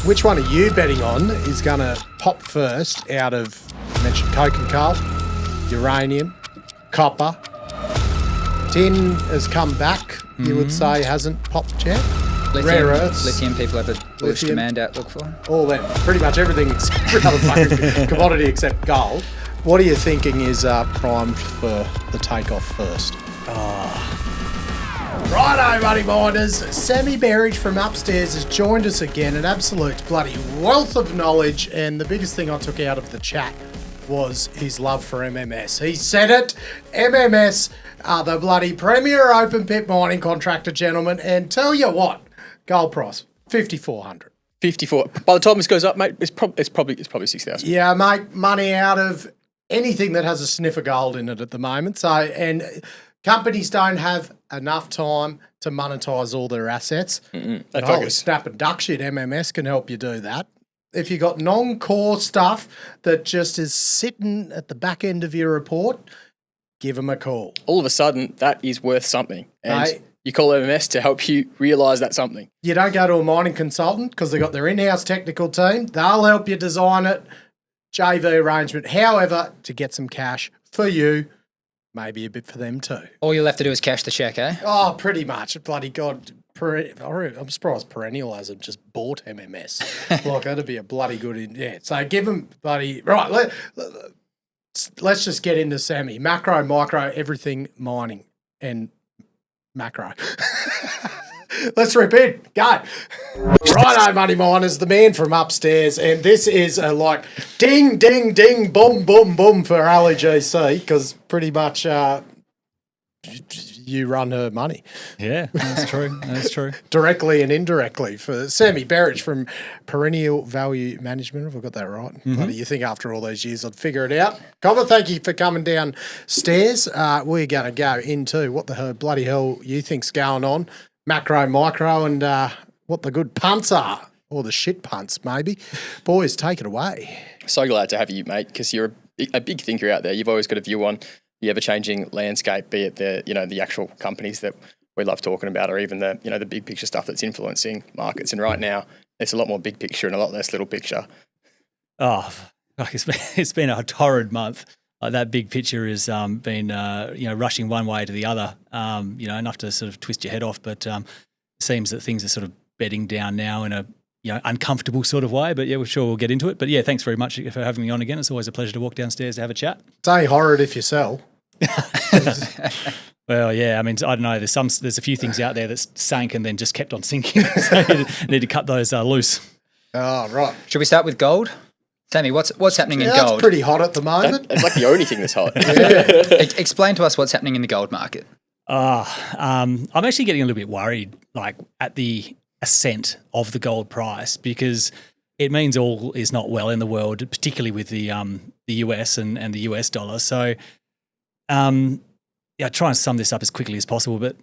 Which one are you betting on is going to pop first out of, I mentioned coke and coal, uranium, copper. Tin has come back, you would say, hasn't popped yet. Lithium, Rare earths. Lithium, people have a bullish demand outlook for. All them. Pretty much everything except every other fucking commodity except gold. What are you thinking is primed for the takeoff first? Righto, buddy minders. Sammy Berridge from upstairs has joined us again. An absolute bloody wealth of knowledge. And the biggest thing I took out of the chat was his love for MMS. He said it. MMS are the bloody premier open pit mining contractor, gentlemen. And tell you what, gold price, 5,400. 54. By the time this goes up, mate, it's probably 6,000. Yeah, make money out of anything that has a sniff of gold in it at the moment. So, and companies don't have enough time to monetize all their assets. They But holy focus. snap and duck shit, MMS can help you do that. If you've got non-core stuff that just is sitting at the back end of your report, give them a call. All of a sudden, that is worth something. And Mate. you call MMS to help you realise that something. You don't go to a mining consultant because they've got their in-house technical team. They'll help you design it, JV arrangement. However, to get some cash for you, maybe a bit for them too. All you'll have to do is cash the cheque, eh? Oh, pretty much. Bloody God. I'm surprised Perennial hasn't just bought MMS. Like, that'd be a bloody good... Yeah, so give them bloody... Right, let's just get into Sammy. Macro, micro, everything mining and macro. Let's rip in. Go. Righto, money miners, the man from upstairs. And this is a ding, ding, ding, boom, boom, boom for LEGC because pretty much you run her money. Yeah, that's true. That's true. Directly and indirectly for Sammy Berridge from Perennial Value Management. Have I got that right? Bloody, you think after all these years I'd figure it out? Cobber, thank you for coming downstairs. We're going to go into what the bloody hell you think's going on. Macro, micro, and what the good punts are, or the shit punts, maybe. Boys, take it away. So glad to have you, mate, because you're a big thinker out there. You've always got a view on the ever-changing landscape, be it the actual companies that we love talking about, or even the big picture stuff that's influencing markets. And right now, it's a lot more big picture and a lot less little picture. Oh, it's been a torrid month. That big picture has been rushing one way to the other. Enough to sort of twist your head off. But it seems that things are sort of bedding down now in a uncomfortable sort of way. But yeah, we're sure we'll get into it. But yeah, thanks very much for having me on again. It's always a pleasure to walk downstairs to have a chat. Say horrid if you sell. Well, yeah, I mean, I don't know. There's a few things out there that's sank and then just kept on sinking. So you need to cut those loose. Oh, right. Should we start with gold? Sammy, what's happening in That's gold? pretty hot at the moment. It's like the only thing that's hot. Explain to us what's happening in the gold market. I'm actually getting a little bit worried, at the ascent of the gold price, because it means all is not well in the world, particularly with the US and the US dollar. So, try and sum this up as quickly as possible. But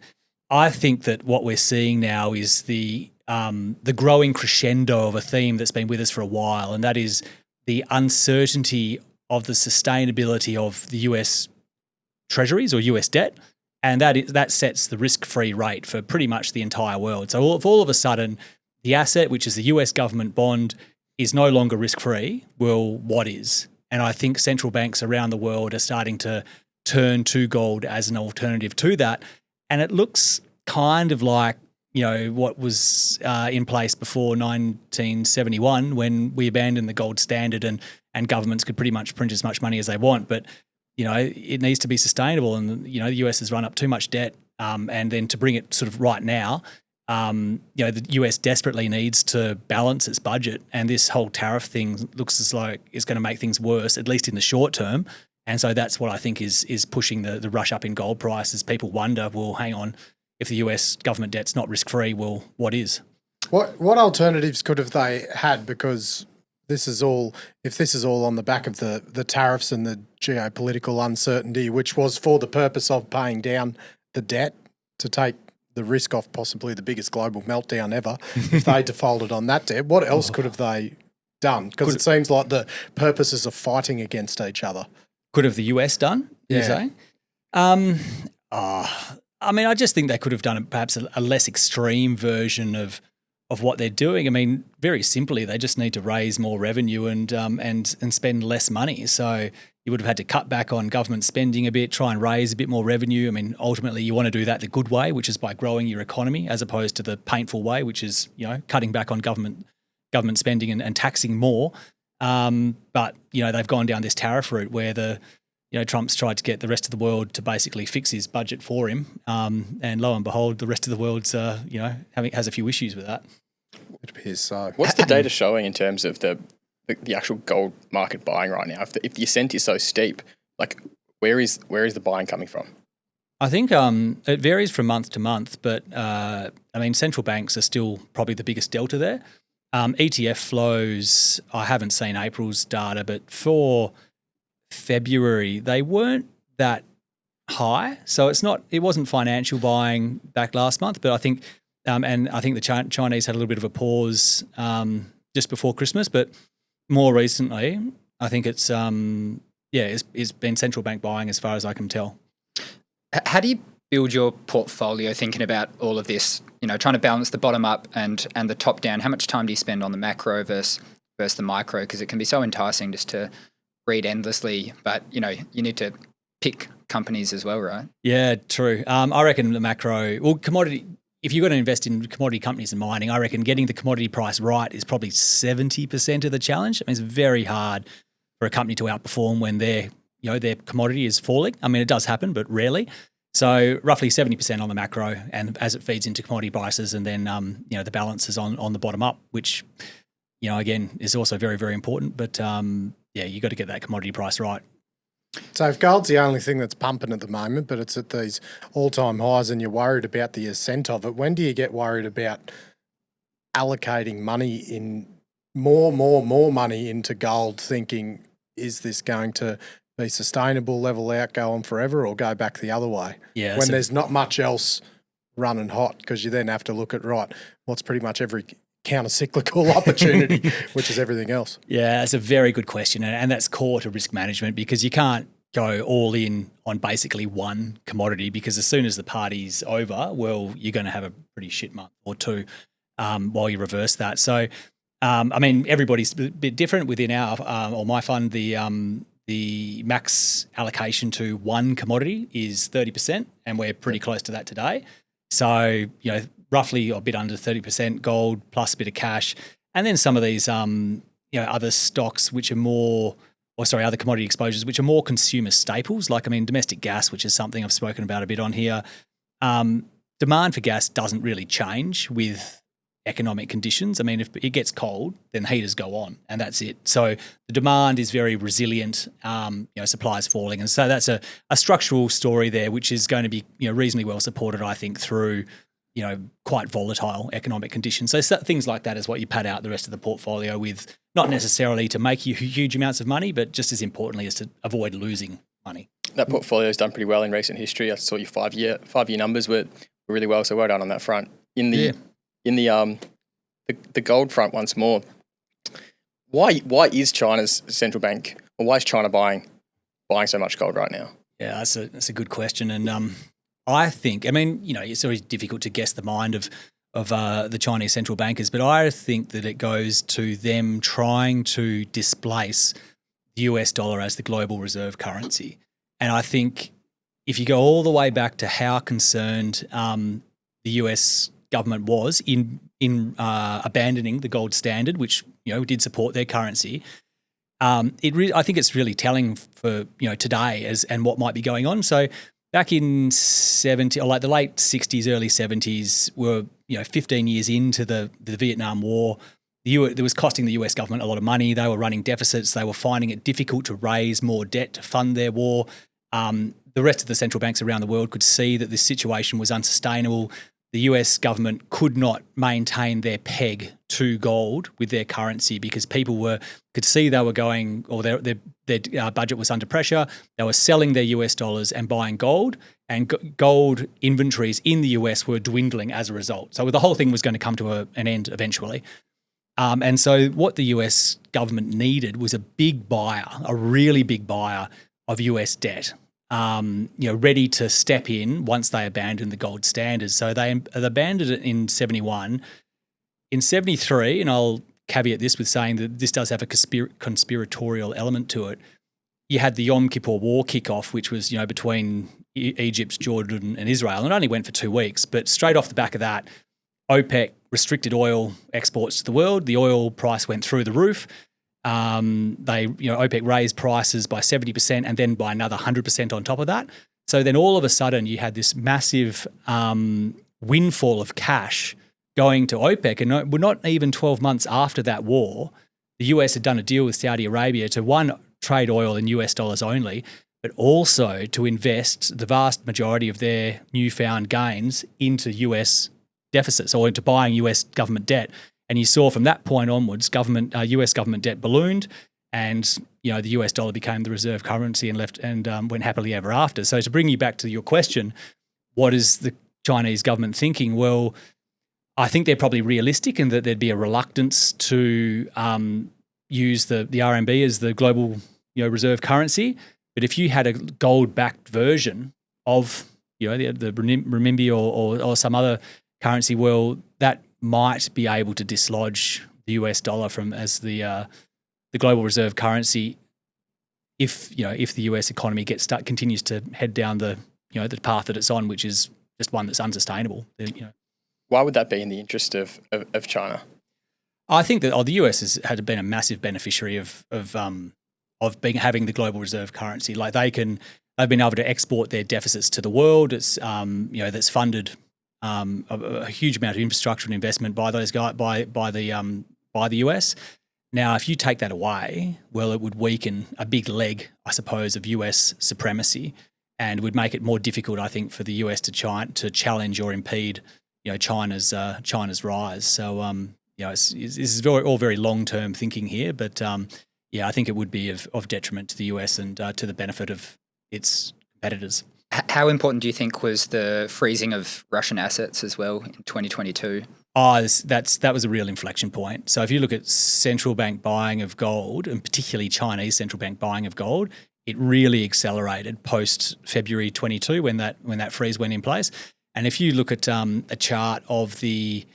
I think that what we're seeing now is the growing crescendo of a theme that's been with us for a while, and that is the uncertainty of the sustainability of the US treasuries or US debt, and that sets the risk-free rate for pretty much the entire world. So if all of a sudden the asset, which is the US government bond, is no longer risk-free, well, what is? And I think central banks around the world are starting to turn to gold as an alternative to that, and it looks kind of like what was in place before 1971 when we abandoned the gold standard and governments could pretty much print as much money as they want. But, it needs to be sustainable, and, the US has run up too much debt. And then to bring it sort of right now, the US desperately needs to balance its budget, and this whole tariff thing looks as like it's going to make things worse, at least in the short term. And so that's what I think is pushing the rush up in gold prices. People wonder, well, hang on, if the US government debt's not risk-free, well, what is? What alternatives could have they had? Because this is all on the back of the tariffs and the geopolitical uncertainty, which was for the purpose of paying down the debt to take the risk off possibly the biggest global meltdown ever if they defaulted on that debt. What else could have they done? Because it seems like the purposes of fighting against each other. Could have the US done, you say? I mean, I just think they could have done perhaps a less extreme version of what they're doing. I mean, very simply, they just need to raise more revenue and spend less money. So you would have had to cut back on government spending a bit, try and raise a bit more revenue. I mean, ultimately, you want to do that the good way, which is by growing your economy, as opposed to the painful way, which is cutting back on government spending and taxing more. But they've gone down this tariff route where Trump's tried to get the rest of the world to basically fix his budget for him, and lo and behold, the rest of the world's has a few issues with that. It appears so. What's the data showing in terms of the actual gold market buying right now? If the ascent is so steep, like where is the buying coming from? I think it varies from month to month, but central banks are still probably the biggest delta there. ETF flows, I haven't seen April's data, but for February they weren't that high, so it wasn't financial buying back last month. But I think the Chinese had a little bit of a pause just before Christmas, but more recently I think it's been central bank buying as far as I can tell. How do you build your portfolio thinking about all of this, trying to balance the bottom up and the top down? How much time do you spend on the macro versus the micro? Because it can be so enticing just to read endlessly, but you need to pick companies as well, right? Yeah, true. I reckon the macro, commodity, if you're going to invest in commodity companies and mining, I reckon getting the commodity price right is probably 70% of the challenge. I mean, it's very hard for a company to outperform when their commodity is falling. I mean, it does happen, but rarely. So roughly 70% on the macro, and as it feeds into commodity prices, and then the balance is on the bottom up, which again is also very, very important. But you got to get that commodity price right. So if gold's the only thing that's pumping at the moment, but it's at these all-time highs, and you're worried about the ascent of it, when do you get worried about allocating money in more money into gold, thinking, is this going to be sustainable, level out, go on forever, or go back the other way? Yeah, when there's not much else running hot, because you then have to look at, what's pretty much every counter-cyclical opportunity, which is everything else. Yeah, that's a very good question, and that's core to risk management, because you can't go all in on basically one commodity, because as soon as the party's over, well, you're going to have a pretty shit month or two while you reverse that. So, everybody's a bit different within my fund. The max allocation to one commodity is 30%, and we're pretty close to that today. So, roughly a bit under 30% gold plus a bit of cash. And then some of these, other stocks which are other commodity exposures, which are more consumer staples, like, domestic gas, which is something I've spoken about a bit on here. Demand for gas doesn't really change with economic conditions. If it gets cold, then heaters go on, and that's it. So the demand is very resilient, supply is falling. And so that's a structural story there, which is going to be, reasonably well supported, I think, through, quite volatile economic conditions. So things like that is what you pad out the rest of the portfolio with, not necessarily to make you huge amounts of money, but just as importantly as to avoid losing money. That portfolio's done pretty well in recent history. I saw your five-year numbers were really well, so well done on that front. In the gold front once more, why is China's central bank, or why is China buying so much gold right now? Yeah, that's a good question, and I think it's always difficult to guess the mind of the Chinese central bankers, but I think that it goes to them trying to displace the US dollar as the global reserve currency. And I think if you go all the way back to how concerned the US government was in abandoning the gold standard, which did support their currency, I think it's really telling for today and what might be going on. So back in the late 60s, early 70s, were 15 years into the Vietnam War. It was costing the US government a lot of money. They were running deficits. They were finding it difficult to raise more debt to fund their war. The rest of the central banks around the world could see that this situation was unsustainable. The US government could not maintain their peg to gold with their currency because people could see they were going, or their budget was under pressure. They were selling their US dollars and buying gold, and gold inventories in the US were dwindling as a result. So the whole thing was going to come to an end eventually. And so what the US government needed was a really big buyer of US debt. Ready to step in once they abandoned the gold standard. So they abandoned it in 71. in 73, and I'll caveat this with saying that this does have a conspiratorial element to it. You had the Yom Kippur War kick-off, which was, between Egypt, Jordan and Israel, and it only went for 2 weeks. But straight off the back of that, OPEC restricted oil exports to the world. The oil price went through the roof. OPEC raised prices by 70% and then by another 100% on top of that. So then all of a sudden you had this massive windfall of cash going to OPEC. And we're not even 12 months after that war, the US had done a deal with Saudi Arabia to, one, trade oil in US dollars only, but also to invest the vast majority of their newfound gains into US deficits or into buying US government debt. And you saw from that point onwards, US government debt ballooned, and the US dollar became the reserve currency and went happily ever after. So to bring you back to your question, what is the Chinese government thinking? Well, I think they're probably realistic in that there'd be a reluctance to use the RMB as the global reserve currency. But if you had a gold-backed version of the renminbi or some other currency, well, that might be able to dislodge the US dollar as the global reserve currency if the US economy continues to head down the path that it's on, which is just one that's unsustainable. Why would that be in the interest of China? I think that the US had been a massive beneficiary of having the global reserve currency. Like they've been able to export their deficits to the world. It's that's funded a huge amount of infrastructure and investment by those guys by the US. Now, if you take that away, well, it would weaken a big leg, I suppose, of US supremacy, and would make it more difficult, I think, for the US to challenge or impede, China's rise. So, this is all very long-term thinking here, but I think it would be of detriment to the US and to the benefit of its competitors. How important do you think was the freezing of Russian assets as well in 2022? That was a real inflection point. So if you look at central bank buying of gold, and particularly Chinese central bank buying of gold, it really accelerated post February 22 when that freeze went in place. And if you look at a chart of the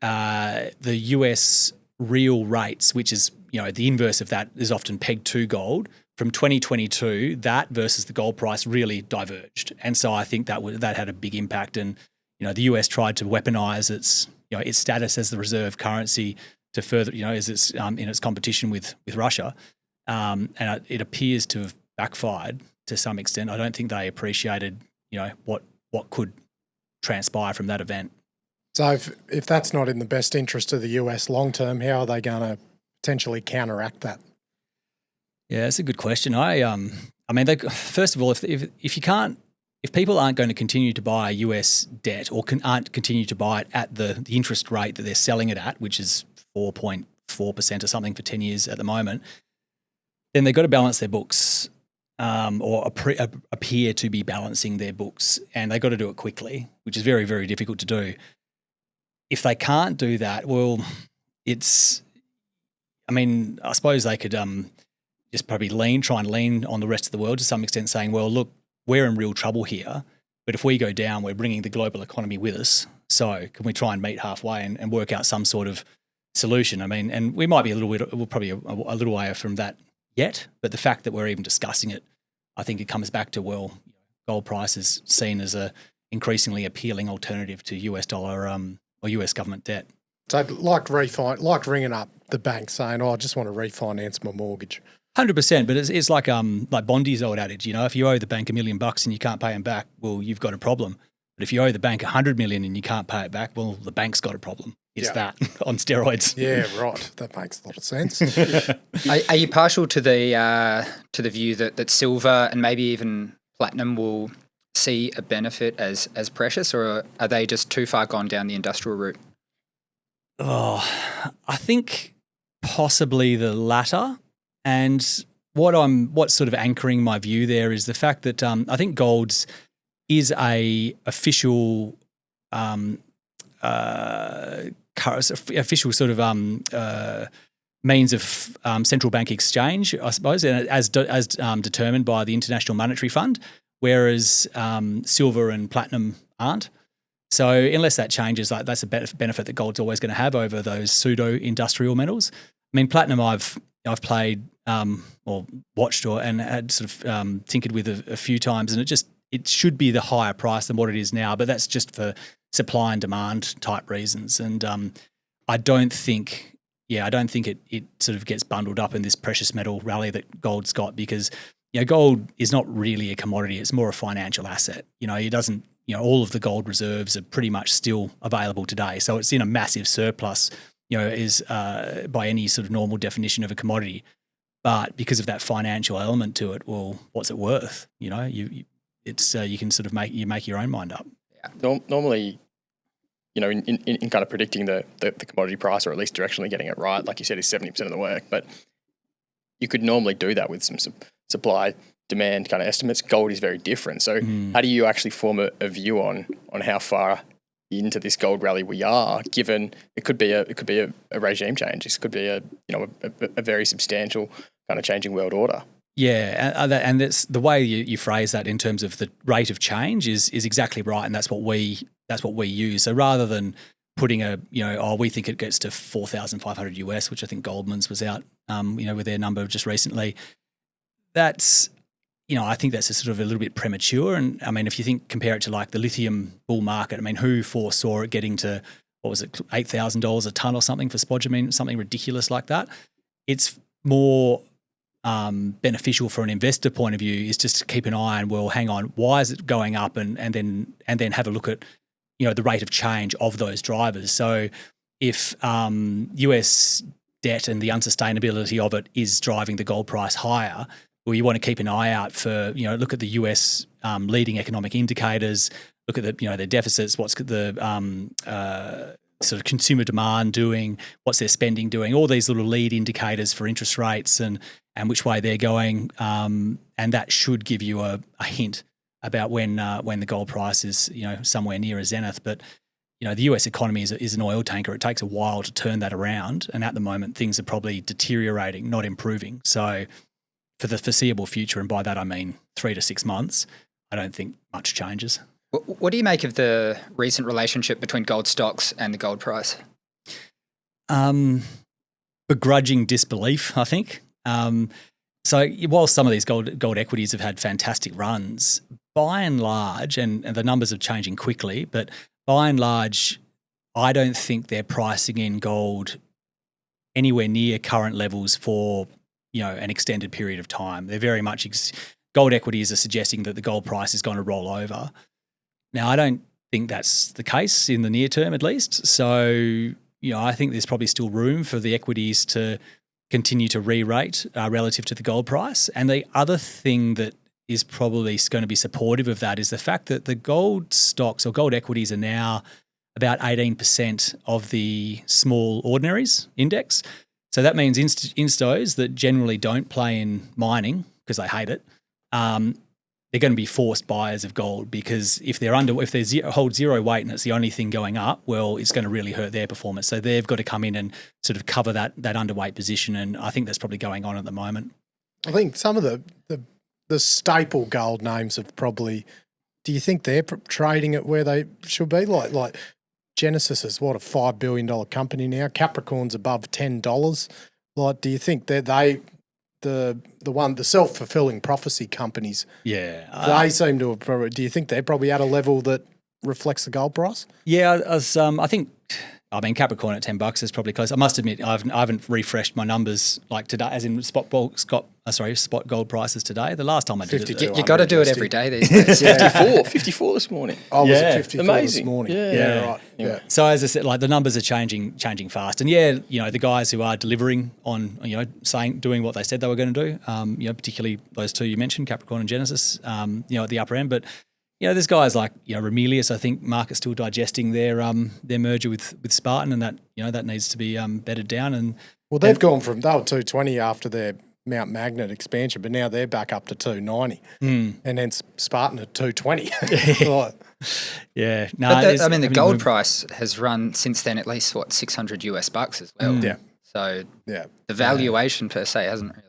US real rates, which is the inverse of that is often pegged to gold. From 2022, that versus the gold price really diverged, and so I think that had a big impact. And the US tried to weaponize its status as the reserve currency to further as it's in its competition with Russia, and it appears to have backfired to some extent. I don't think they appreciated what could transpire from that event. So if that's not in the best interest of the US long term, how are they going to potentially counteract that? Yeah, that's a good question. First of all, if people aren't going to continue to buy US debt or aren't continue to buy it at the interest rate that they're selling it at, which is 4.4% or something for 10 years at the moment, then they've got to balance their books or appear to be balancing their books, and they've got to do it quickly, which is very, very difficult to do. If they can't do that, well, I suppose they could just probably try and lean on the rest of the world to some extent, saying, well, look, we're in real trouble here, but if we go down, we're bringing the global economy with us. So can we try and meet halfway and work out some sort of solution? And we might be we're probably a little way from that yet, but the fact that we're even discussing it, I think it comes back to, well, gold price is seen as a increasingly appealing alternative to US dollar or US government debt. So like ringing up the bank saying, I just want to refinance my mortgage. 100%, but it's like Bondi's old adage, if you owe the bank $1 million and you can't pay them back, well, you've got a problem. But if you owe the bank $100 million and you can't pay it back, well, the bank's got a problem. It's that on steroids. Yeah, right. That makes a lot of sense. Are you partial to the view that silver and maybe even platinum will see a benefit as precious, or are they just too far gone down the industrial route? Oh, I think possibly the latter. And what's sort of anchoring my view there is the fact that I think gold's is a official sort of means of central bank exchange, I suppose, and as determined by the International Monetary Fund, whereas silver and platinum aren't. So unless that changes, like that's a benefit that gold's always going to have over those pseudo-industrial metals. I mean, platinum I've played or watched and had sort of tinkered with a few times, and it should be the higher price than what it is now, but that's just for supply and demand type reasons. And I don't think it sort of gets bundled up in this precious metal rally that gold's got, because gold is not really a commodity; it's more a financial asset. It doesn't. All of the gold reserves are pretty much still available today, so it's in a massive surplus. Is by any sort of normal definition of a commodity, but because of that financial element to it, well, what's it worth? You can sort of make your own mind up. Yeah. Normally, in kind of predicting the commodity price, or at least directionally getting it right, like you said, is 70% of the work. But you could normally do that with some supply demand kind of estimates. Gold is very different. So how do you actually form a view on how far into this gold rally we are, given it could be a regime change? This could be a very substantial kind of changing world order. Yeah, and that's the way you phrase that in terms of the rate of change is exactly right, and that's what we use. So rather than putting we think it gets to 4,500 US, which I think Goldman's was out, with their number just recently. That's I think that's a sort of a little bit premature. And I mean, if you compare it to like the lithium bull market, I mean, who foresaw it getting to, what was it, $8,000 a ton or something for spodumene, something ridiculous like that? It's more beneficial for an investor point of view is just to keep an eye on, well, hang on, why is it going up, and then have a look at the rate of change of those drivers. So if US debt and the unsustainability of it is driving the gold price higher, well, you want to keep an eye out for, look at the US leading economic indicators, look at their deficits, what's the sort of consumer demand doing, what's their spending doing, all these little lead indicators for interest rates and which way they're going. And that should give you a hint about when the gold price is, somewhere near a zenith. But, the US economy is an oil tanker. It takes a while to turn that around. And at the moment, things are probably deteriorating, not improving. So for the foreseeable future, and by that I mean 3 to 6 months, I don't think much changes. What do you make of the recent relationship between gold stocks and the gold price? Begrudging disbelief, I think. So while some of these gold equities have had fantastic runs, by and large, and the numbers are changing quickly, but by and large, I don't think they're pricing in gold anywhere near current levels for an extended period of time. They're very much gold equities are suggesting that the gold price is going to roll over. Now, I don't think that's the case in the near term, at least. So, I think there's probably still room for the equities to continue to re-rate relative to the gold price. And the other thing that is probably going to be supportive of that is the fact that the gold stocks or gold equities are now about 18% of the small ordinaries index. So that means instos that generally don't play in mining because they hate it, they're going to be forced buyers of gold, because if they hold zero weight and it's the only thing going up, well, it's going to really hurt their performance. So they've got to come in and sort of cover that underweight position, and I think that's probably going on at the moment. I think some of the staple gold names have probably. Do you think they're trading at where they should be? Like Genesis is what, a $5 billion company now. Capricorn's above $10. Like, do you think that the self-fulfilling prophecy companies? Yeah, they seem to have. Do you think they're probably at a level that reflects the gold price? Yeah, I think. I mean, Capricorn at $10 is probably close. I must admit, I haven't refreshed my numbers like today, as in spot gold prices today. The last time I did it, you got to do it every day these days. 54 this morning. Oh, was it 54 amazing this morning? Yeah, right. Yeah. So as I said, like the numbers are changing fast, and the guys who are delivering on doing what they said they were going to do, particularly those two you mentioned, Capricorn and Genesis, at the upper end, but. There's guys like Ramelius. I think market's still digesting their merger with Spartan, and that needs to be bedded down. And well, they've gone from they were 220 after their Mount Magnet expansion, but now they're back up to 290, and then Spartan at 220. Yeah, no. But the gold price has run since then at least $600 US as well. Yeah. So the valuation per se hasn't really.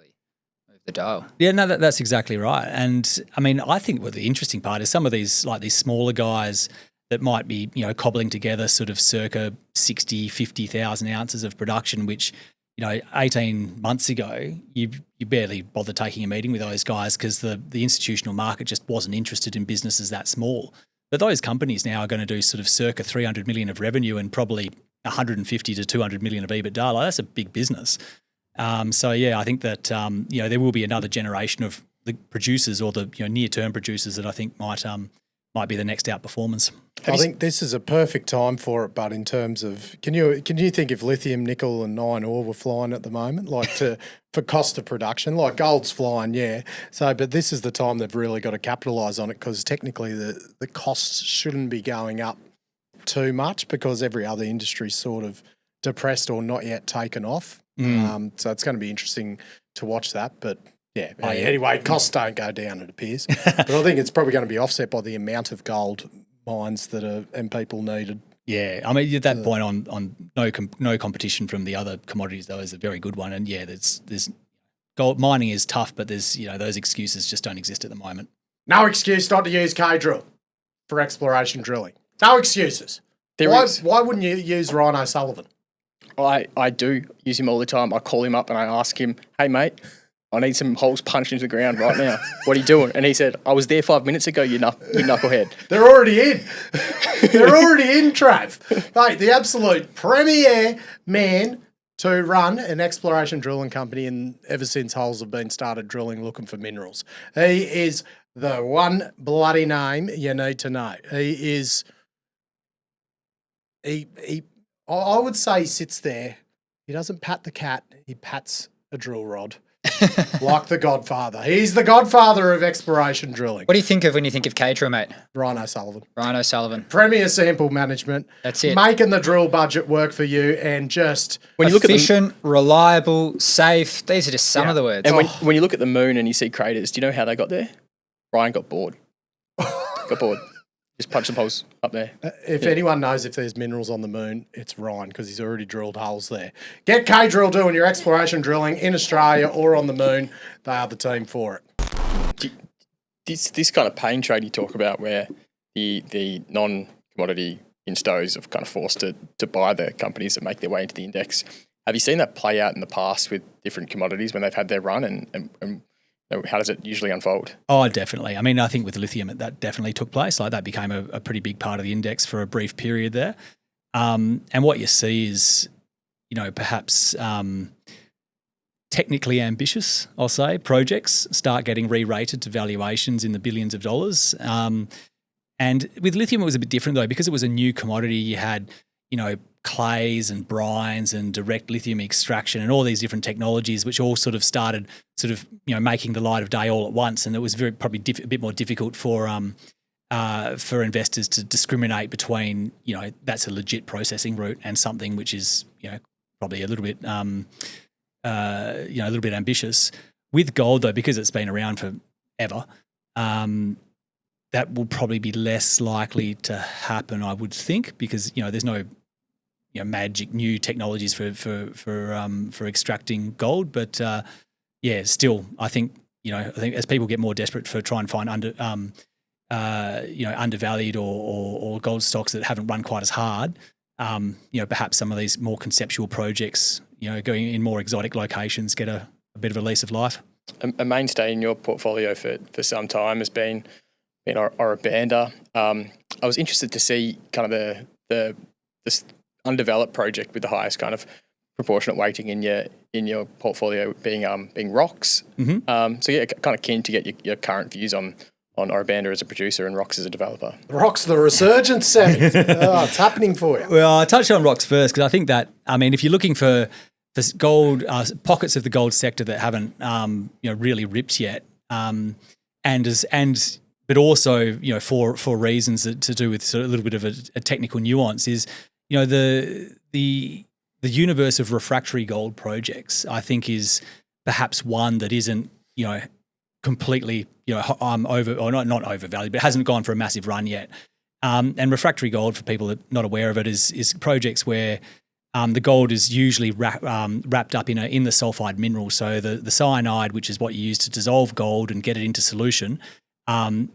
The dial. Yeah, no, that's exactly right. And I mean, I think what the interesting part is some of these smaller guys, that might be, cobbling together sort of circa 60, 50,000 ounces of production, which, 18 months ago, you barely bothered taking a meeting with those guys because the institutional market just wasn't interested in businesses that small. But those companies now are going to do sort of circa 300 million of revenue and probably 150 to 200 million of EBITDA. Like, that's a big business. I think that, there will be another generation of the producers or the near-term producers that I think might be the next outperformers. I think this is a perfect time for it, but in terms of, can you think if lithium, nickel and iron ore were flying at the moment, for cost of production, like gold's flying, yeah. So, but this is the time they've really got to capitalise on it because technically the costs shouldn't be going up too much because every other industry's sort of depressed or not yet taken off. So it's going to be interesting to watch that, but yeah. Anyway, costs don't go down, it appears. But I think it's probably going to be offset by the amount of gold mines that are and people needed. Yeah, I mean, at that point on no competition from the other commodities though is a very good one, and yeah, there's gold mining is tough, but there's those excuses just don't exist at the moment. No excuse not to use K-drill for exploration drilling. No excuses. Why wouldn't you use Rhino Sullivan? I do use him all the time. I call him up and I ask him, "Hey mate, I need some holes punched into the ground right now. What are you doing?" And he said, "I was there 5 minutes ago, you knucklehead." They're already in. They're already in, Trav. Mate, the absolute premier man to run an exploration drilling company and ever since holes have been started drilling looking for minerals. He is the one bloody name you need to know. He is... I would say he sits there. He doesn't pat the cat. He pats a drill rod. Like the Godfather. He's the Godfather of exploration drilling. What do you think of when you think of K-drill, mate? Rhino Sullivan. Rhino Sullivan. Premier sample management. That's it. Making the drill budget work for you and just... When you look efficient, reliable, safe. These are just some of the words. And when you look at the moon and you see craters, do you know how they got there? Ryan got bored. Just punch some holes up there. If anyone knows if there's minerals on the moon, it's Ryan because he's already drilled holes there. Get K-Drill doing your exploration drilling in Australia or on the moon. They are the team for it. This kind of pain trade you talk about where the non-commodity instos are kind of forced to buy the companies that make their way into the index. Have you seen that play out in the past with different commodities when they've had their run and how does it usually unfold? Oh, definitely. I mean, I think with lithium, that definitely took place. Like that became a pretty big part of the index for a brief period there. And what you see is, perhaps technically ambitious, I'll say, projects start getting re-rated to valuations in the billions of dollars. And with lithium, it was a bit different though, because it was a new commodity. You had, clays and brines and direct lithium extraction and all these different technologies, which all sort of started making the light of day all at once. And it was probably a bit more difficult for investors to discriminate between, that's a legit processing route and something which is, probably a little bit, a little bit ambitious. With gold though, because it's been around forever, that will probably be less likely to happen, I would think, because, there's no magic new technologies for extracting gold, but still, I think as people get more desperate for trying to find undervalued or gold stocks that haven't run quite as hard, perhaps some of these more conceptual projects, going in more exotic locations, get a bit of a lease of life. A mainstay in your portfolio for some time has been Ora Banda. I was interested to see kind of this undeveloped project with the highest kind of proportionate weighting in your portfolio being rocks. Mm-hmm. Kind of keen to get your current views on Ora Banda as a producer and rocks as a developer. Rocks the resurgence, Sammy. It's happening for you. Well, I touched on rocks first because I think that, if you're looking for this gold pockets of the gold sector that haven't really ripped yet, but also for reasons to do with sort of a little bit of a technical nuance is the universe of refractory gold projects, I think, is perhaps one that isn't completely over or not overvalued, but hasn't gone for a massive run yet. And refractory gold, for people that are not aware of it, is projects where the gold is usually wrapped up in the sulfide mineral. So the cyanide, which is what you use to dissolve gold and get it into solution,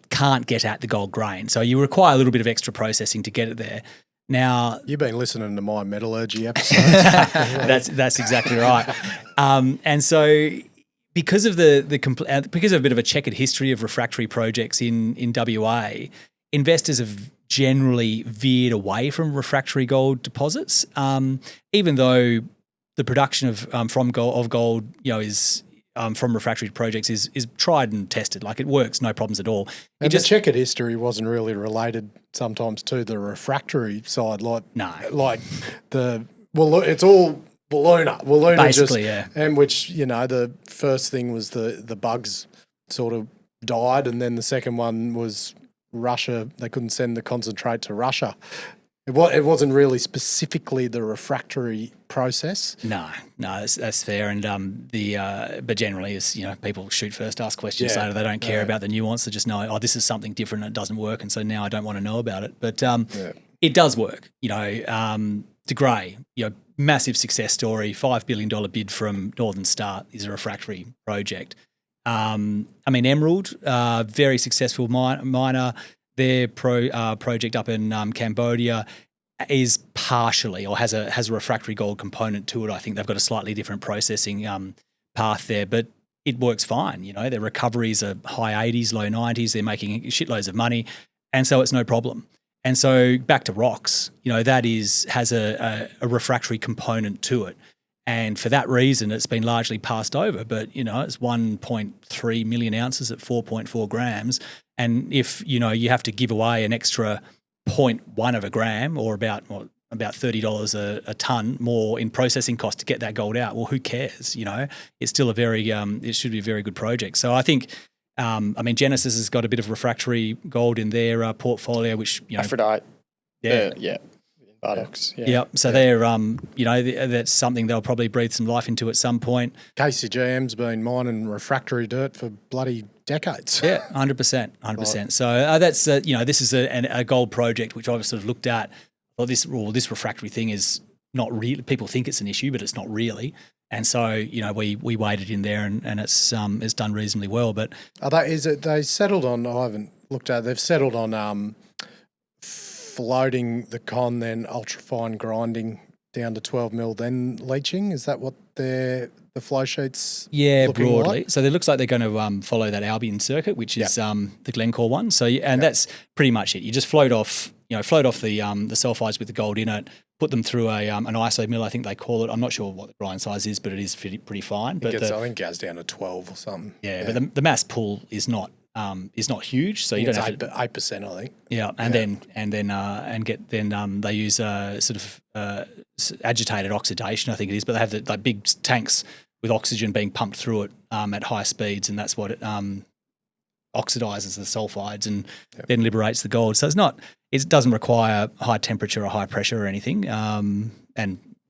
can't get at the gold grain. So you require a little bit of extra processing to get it there. Now, You've been listening to my metallurgy episodes. that's exactly right. And so because of because of a bit of a checkered history of refractory projects in WA, investors have generally veered away from refractory gold deposits, even though the production of gold, is from refractory projects is tried and tested. Like, it works, no problems at all. And the checkered history wasn't really related sometimes to the refractory side, it's all Ballooner basically, yeah. And which, the first thing was the bugs sort of died, and then the second one was Russia. They couldn't send the concentrate to Russia. It wasn't really specifically the refractory process. No, that's fair. And but generally, is people shoot first, ask questions later. They don't care about the nuance. They just know, this is something different and it doesn't work, and so now I don't want to know about it. But it does work. De Grey, massive success story. $5 billion bid from Northern Star is a refractory project. Emerald, very successful miner. Their project up in Cambodia is partially, or has a refractory gold component to it. I think they've got a slightly different processing path there, but it works fine. Their recoveries are high 80s, low 90s. They're making shitloads of money, and so it's no problem. And so back to rocks, that has a refractory component to it. And for that reason, it's been largely passed over. But, it's 1.3 million ounces at 4.4 grams. And if, you have to give away an extra 0.1 of a gram, or about $30 a tonne more in processing cost to get that gold out, well, who cares? It's still it should be a very good project. So I think, Genesis has got a bit of refractory gold in their portfolio, which, Aphrodite. Yeah. Buttocks. Yeah. Yep. So they're, that's something they'll probably breathe some life into at some point. KCGM's been mining refractory dirt for bloody decades. Yeah, 100%. 100%. So that's, this is a gold project which I've sort of looked at. Well, this refractory thing is not really, people think it's an issue, but it's not really. And so, we waded in there and it's done reasonably well. But they settled on, I haven't looked at it, they've settled on floating the con, then ultrafine grinding down to 12 mil, then leaching. Is that what the flow sheets? Yeah, broadly. Like? So it looks like they're going to follow that Albion circuit, which is the Glencore one. So that's pretty much it. You just float off the sulfides with the gold in it, put them through an ISO mill, I think they call it. I'm not sure what the grind size is, but it is pretty fine. But I think it goes down to 12 or something. Yeah, but the mass pull is not huge, so you don't have 8%, I think. Yeah, then they use sort of agitated oxidation, I think it is, but they have the big tanks with oxygen being pumped through it at high speeds, and that's what it oxidizes the sulfides and then liberates the gold. So it doesn't require high temperature or high pressure or anything, and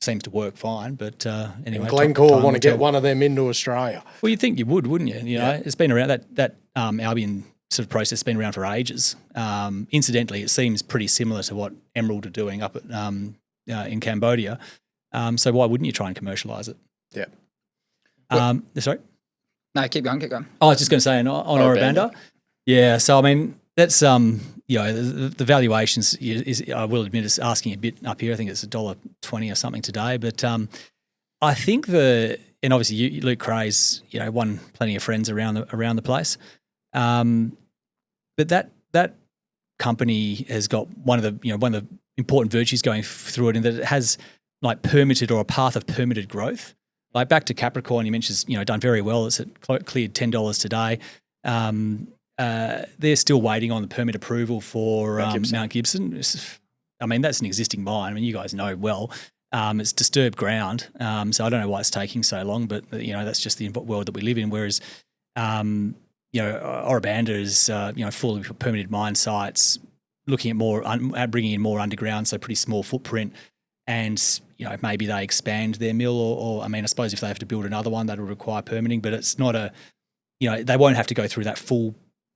seems to work fine. But anyway, and Glencore want to get one of them into Australia. Well, you'd think you would, wouldn't you? It's been around, that Albion sort of process has been around for ages. Incidentally, it seems pretty similar to what Emerald are doing up at in Cambodia. So why wouldn't you try and commercialise it? Yeah. Sorry? No, keep going. I was just going to say on Ora Banda. Yeah, so that's the valuations is, I will admit, it's asking a bit up here. I think it's $1.20 or something today, but I think and obviously Luke Cray's won plenty of friends around the place, but that company has got one of the important virtues going through it, in that it has like permitted, or a path of permitted growth. Like back to Capricorn, you mentioned, done very well. It's cleared $10 today. They're still waiting on the permit approval for Mount Gibson. That's an existing mine. You guys know well. It's disturbed ground, so I don't know why it's taking so long. But that's just the world that we live in. Whereas, Ora Banda is fully permitted mine sites, looking at bringing in more underground, so pretty small footprint. And maybe they expand their mill, or I suppose if they have to build another one, that will require permitting. But it's not they won't have to go through that full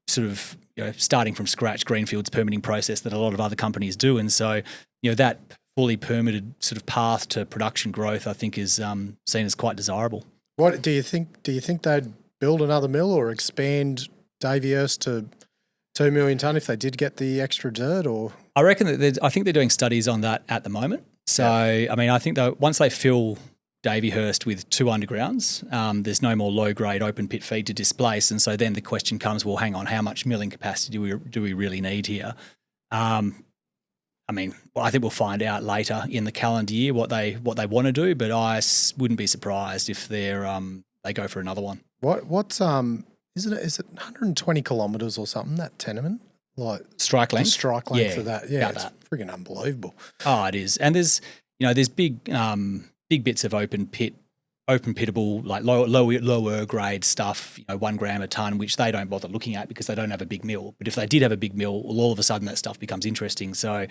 sort of starting from scratch greenfields permitting process that a lot of other companies do. And so that fully permitted sort of path to production growth, I think, is seen as quite desirable. What do you think? Do you think they'd build another mill or expand Davey Hurst to 2 million tonne if they did get the extra dirt, or I reckon that I think they're doing studies on that at the moment. So, I mean, I think that once they fill Davyhurst with 2 undergrounds, there's no more low-grade open pit feed to displace. And so then the question comes, well, hang on, how much milling capacity do we really need here? I mean, well, I think we'll find out later in the calendar year what they want to do, but I wouldn't be surprised if they go for another one. What's is it 120 kilometres or something, that tenement? Like strike length? The strike length of that. Yeah, it's that. friggin' unbelievable. Oh, it is. And there's big bits of open pitable, like lower grade stuff, 1 gram a tonne, which they don't bother looking at because they don't have a big mill. But if they did have a big mill, well, all of a sudden that stuff becomes interesting. So,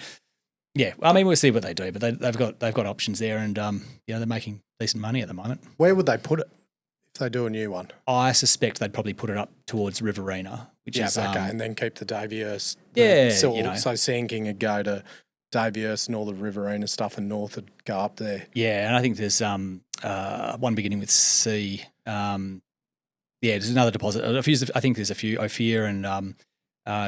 yeah, I mean, we'll see what they do, but they've got options there, and they're making decent money at the moment. Where would they put it if they do a new one? I suspect they'd probably put it up towards Riverina, which is okay, and then keep the Davyhurst. So Sand would go to Davyhurst, and all the Riverina stuff, and North would go up there. Yeah, and I think there's one beginning with C. There's another deposit. I think there's a few, Ophir and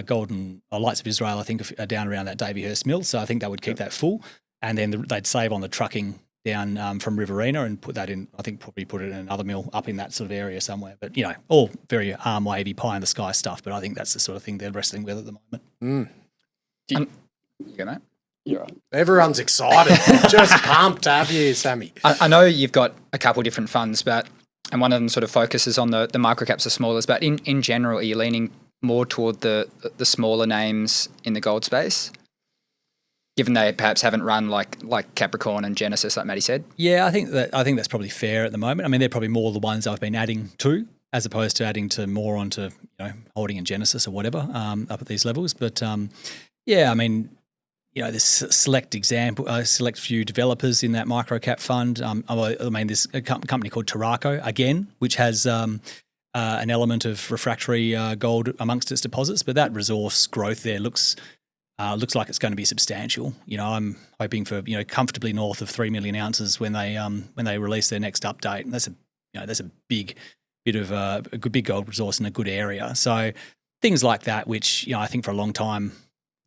Golden Lights of Israel, I think, are down around that Davyhurst mill. So I think they would keep that full, and then they'd save on the trucking down from Riverina and put that in. I think probably put it in another mill up in that sort of area somewhere. But all very arm wavy, pie in the sky stuff. But I think that's the sort of thing they're wrestling with at the moment. You go, mate. You're right. Everyone's excited, just pumped to have you, Sammy. I know you've got a couple different funds, and one of them sort of focuses on the microcaps, the smallers. But in general, are you leaning more toward the smaller names in the gold space, given they perhaps haven't run like Capricorn and Genesis, like Matty said? Yeah, I think that's probably fair at the moment. I mean, they're probably more the ones I've been adding to, as opposed to adding to more onto holding in Genesis or whatever up at these levels. But I mean, there's select few developers in that microcap fund. I mean, there's a company called Taraco again, which has an element of refractory gold amongst its deposits, but that resource growth there looks like it's going to be substantial. I'm hoping for comfortably north of 3 million ounces when they release their next update, and that's a big bit of a big gold resource in a good area. So things like that, which I think for a long time,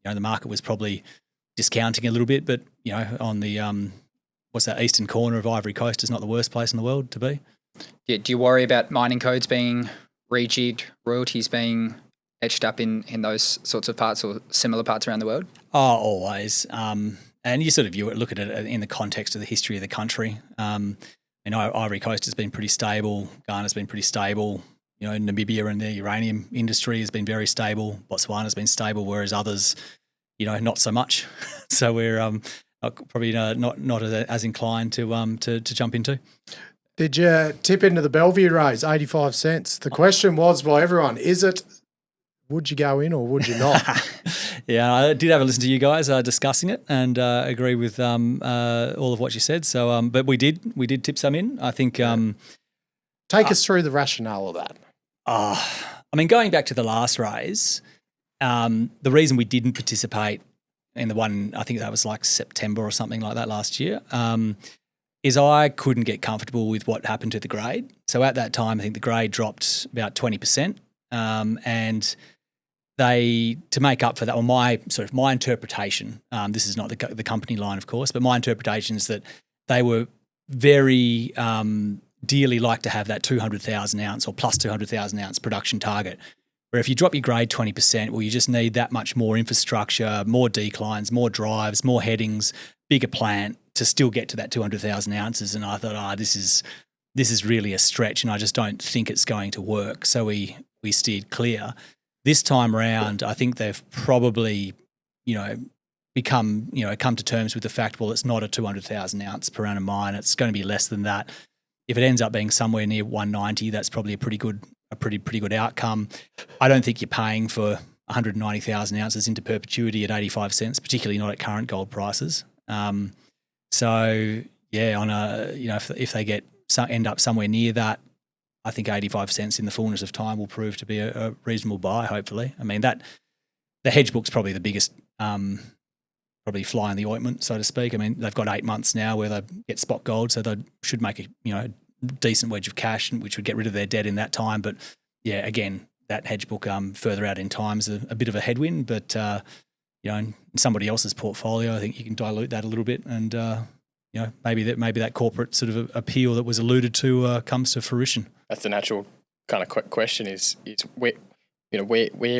the market was probably discounting a little bit, but on the what's that, eastern corner of Ivory Coast is not the worst place in the world to be. Do you worry about mining codes being rejigged, royalties being etched up in those sorts of parts or similar parts around the world? Oh, always. And you sort of look at it in the context of the history of the country. Ivory Coast has been pretty stable. Ghana's been pretty stable. Namibia and their uranium industry has been very stable. Botswana's been stable, whereas others, not so much. So we're probably not as inclined to jump into. Did you tip into the Bellevue raise, 85 cents? The question was by everyone, would you go in or would you not? Yeah, I did have a listen to you guys discussing it and agree with all of what you said. So, but we did tip some in. I think. Take us through the rationale of that. I mean, going back to the last raise, the reason we didn't participate in the one, I think that was like September or something like that last year, is I couldn't get comfortable with what happened to the grade. So at that time, I think the grade dropped about 20%, and to make up for that, or my interpretation, this is not the company line, of course, but my interpretation is that they were very dearly like to have that 200,000 ounce or plus 200,000 ounce production target. Where if you drop your grade 20%, well, you just need that much more infrastructure, more declines, more drives, more headings, bigger plant to still get to that 200,000 ounces. And I thought, this is really a stretch, and I just don't think it's going to work. So we steered clear. This time round, I think they've probably, come to terms with the fact, well, it's not a 200,000 ounce per annum mine. It's going to be less than that. If it ends up being somewhere near 190, that's probably a pretty good outcome. I don't think you're paying for 190,000 ounces into perpetuity at 85 cents, particularly not at current gold prices. So yeah, on if they end up somewhere near that, I think 85 cents in the fullness of time will prove to be a reasonable buy, hopefully. I mean, the hedge book's probably the biggest, probably fly in the ointment, so to speak. I mean, they've got 8 months now where they get spot gold, so they should make a decent wedge of cash, which would get rid of their debt in that time. But yeah, again, that hedge book further out in time is a bit of a headwind, but in somebody else's portfolio, I think you can dilute that a little bit, and maybe that corporate sort of appeal that was alluded to comes to fruition. That's the natural kind of question: is where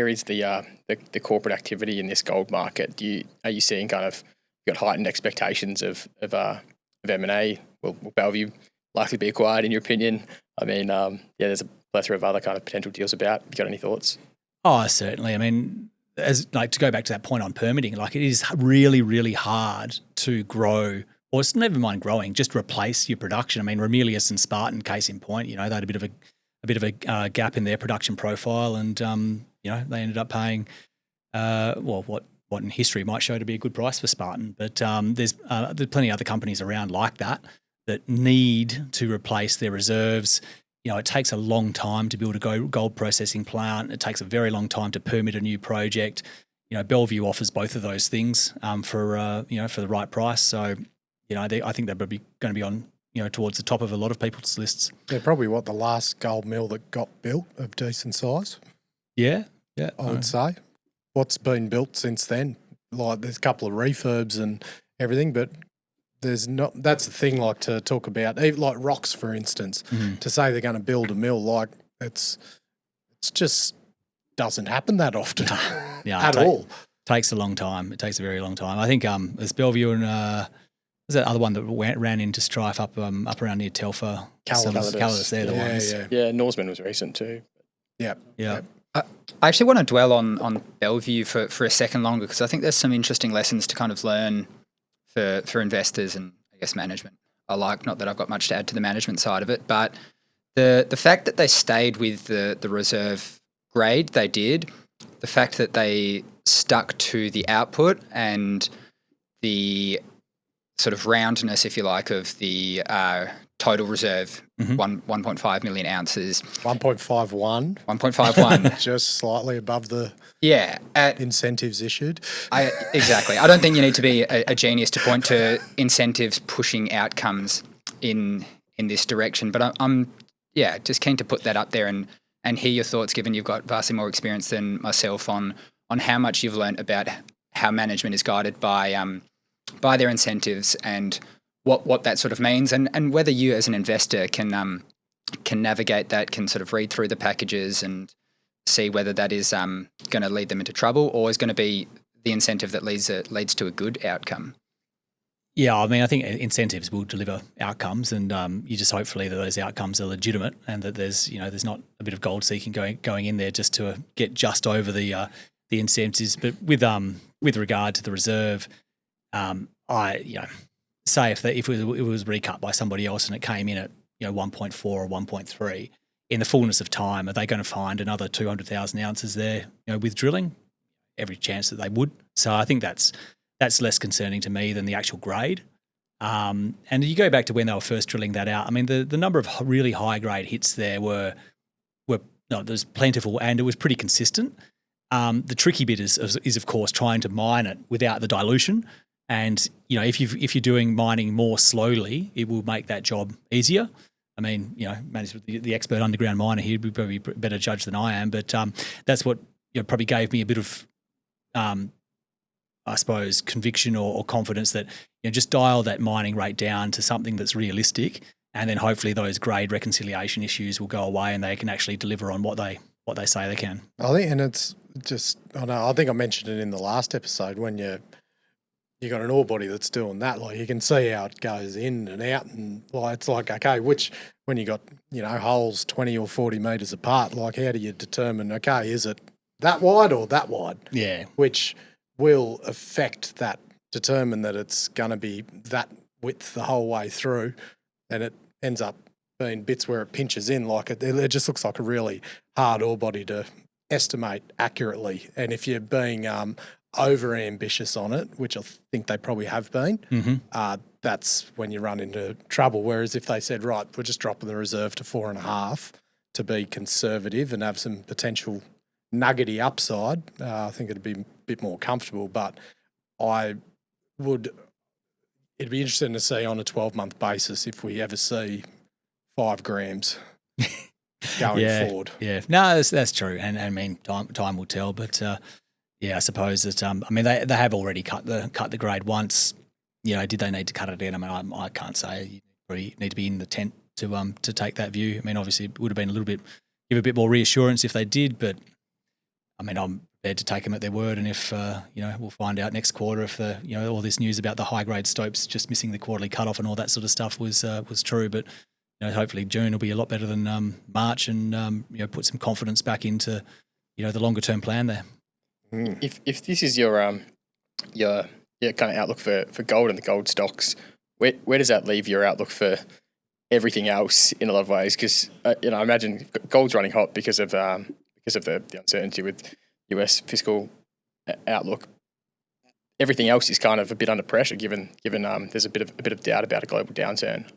is the corporate activity in this gold market? Are you seeing kind of, you got heightened expectations of M&A? Will Bellevue likely be acquired, in your opinion? I mean, there's a plethora of other kind of potential deals about. You got any thoughts? Oh, certainly. I mean, to go back to that point on permitting, it is really, really hard to grow, or it's never mind growing, just replace your production. I mean, Ramelius and Spartan, case in point, they had a bit of a gap in their production profile, and they ended up paying what in history might show to be a good price for Spartan. But there's plenty of other companies around like that need to replace their reserves. It takes a long time to build a gold processing plant. It takes a very long time to permit a new project. Bellevue offers both of those things for the right price. So, I think they're probably going to be on towards the top of a lot of people's lists. They're probably the last gold mill that got built of decent size. Yeah. I would say. What's been built since then? There's a couple of refurbs and everything, but there's not. That's the thing. To talk about, even like Rocks, for instance, to say they're going to build a mill, it's just doesn't happen that often at all. Takes a long time. It takes a very long time. I think there's Bellevue and was that other one that ran into strife up around near Telfer, Calidus. They're the ones. Yeah, Norseman was recent too. Yeah. I actually want to dwell on Bellevue for a second longer, because I think there's some interesting lessons to kind of learn for investors and, I guess, management alike. Not that I've got much to add to the management side of it, but the fact that they stayed with the reserve grade they did, the fact that they stuck to the output and the sort of roundness, if you like, of the total reserve, 1.5 million ounces. 1.51. 1.51. Just slightly above the incentives issued. Exactly. I don't think you need to be a genius to point to incentives pushing outcomes in this direction, but I'm just keen to put that up there and hear your thoughts, given you've got vastly more experience than myself on how much you've learnt about how management is guided by their incentives and what that sort of means, and whether you as an investor can navigate that, can sort of read through the packages and see whether that is going to lead them into trouble or is going to be the incentive that leads to a good outcome. Yeah, I mean, I think incentives will deliver outcomes, and you just hopefully that those outcomes are legitimate, and that there's not a bit of gold seeking going in there just to get just over the incentives. But with regard to the reserve, say if it was recut by somebody else and it came in at 1.4 or 1.3, in the fullness of time, are they going to find another 200,000 ounces there with drilling? Every chance that they would. So I think that's less concerning to me than the actual grade. And you go back to when they were first drilling that out. I mean, the number of really high grade hits there there's plentiful, and it was pretty consistent. The tricky bit is of course trying to mine it without the dilution. And if you're doing mining more slowly, it will make that job easier. I mean, Manny's the expert underground miner here, would be probably better judge than I am. But that's what probably gave me a bit of, I suppose, conviction or confidence that just dial that mining rate down to something that's realistic, and then hopefully those grade reconciliation issues will go away and they can actually deliver on what they say they can. I think, and it's just, I think I mentioned it in the last episode, when you got an ore body that's doing that, you can see how it goes in and out, and it's like, okay, when you got holes 20 or 40 metres apart, how do you determine, okay, is it that wide or that wide? Yeah, which will determine that it's going to be that width the whole way through, and it ends up being bits where it pinches in. It just looks like a really hard ore body to estimate accurately, and if you're being over ambitious on it, which I think they probably have been, that's when you run into trouble. Whereas if they said, right, we're just dropping the reserve to 4.5 to be conservative and have some potential nuggety upside, I think it'd be a bit more comfortable. But it'd be interesting to see on a 12-month basis if we ever see 5 grams. going forward. Yeah, no, that's true, and I mean time will tell. But I suppose that I mean they have already cut the grade once. Did they need to cut it again? I mean, I can't say. You probably need to be in the tent to take that view. I mean, obviously it would have been give a bit more reassurance if they did, but I mean, I'm prepared to take them at their word, and if we'll find out next quarter if all this news about the high grade stopes just missing the quarterly cutoff and all that sort of stuff was true. But hopefully June will be a lot better than March, and put some confidence back into the longer term plan there. If this is your kind of outlook for gold and the gold stocks, where does that leave your outlook for everything else in a lot of ways? Because I imagine gold's running hot because of the uncertainty with US fiscal outlook. Everything else is kind of a bit under pressure given there's a bit of doubt about a global downturn.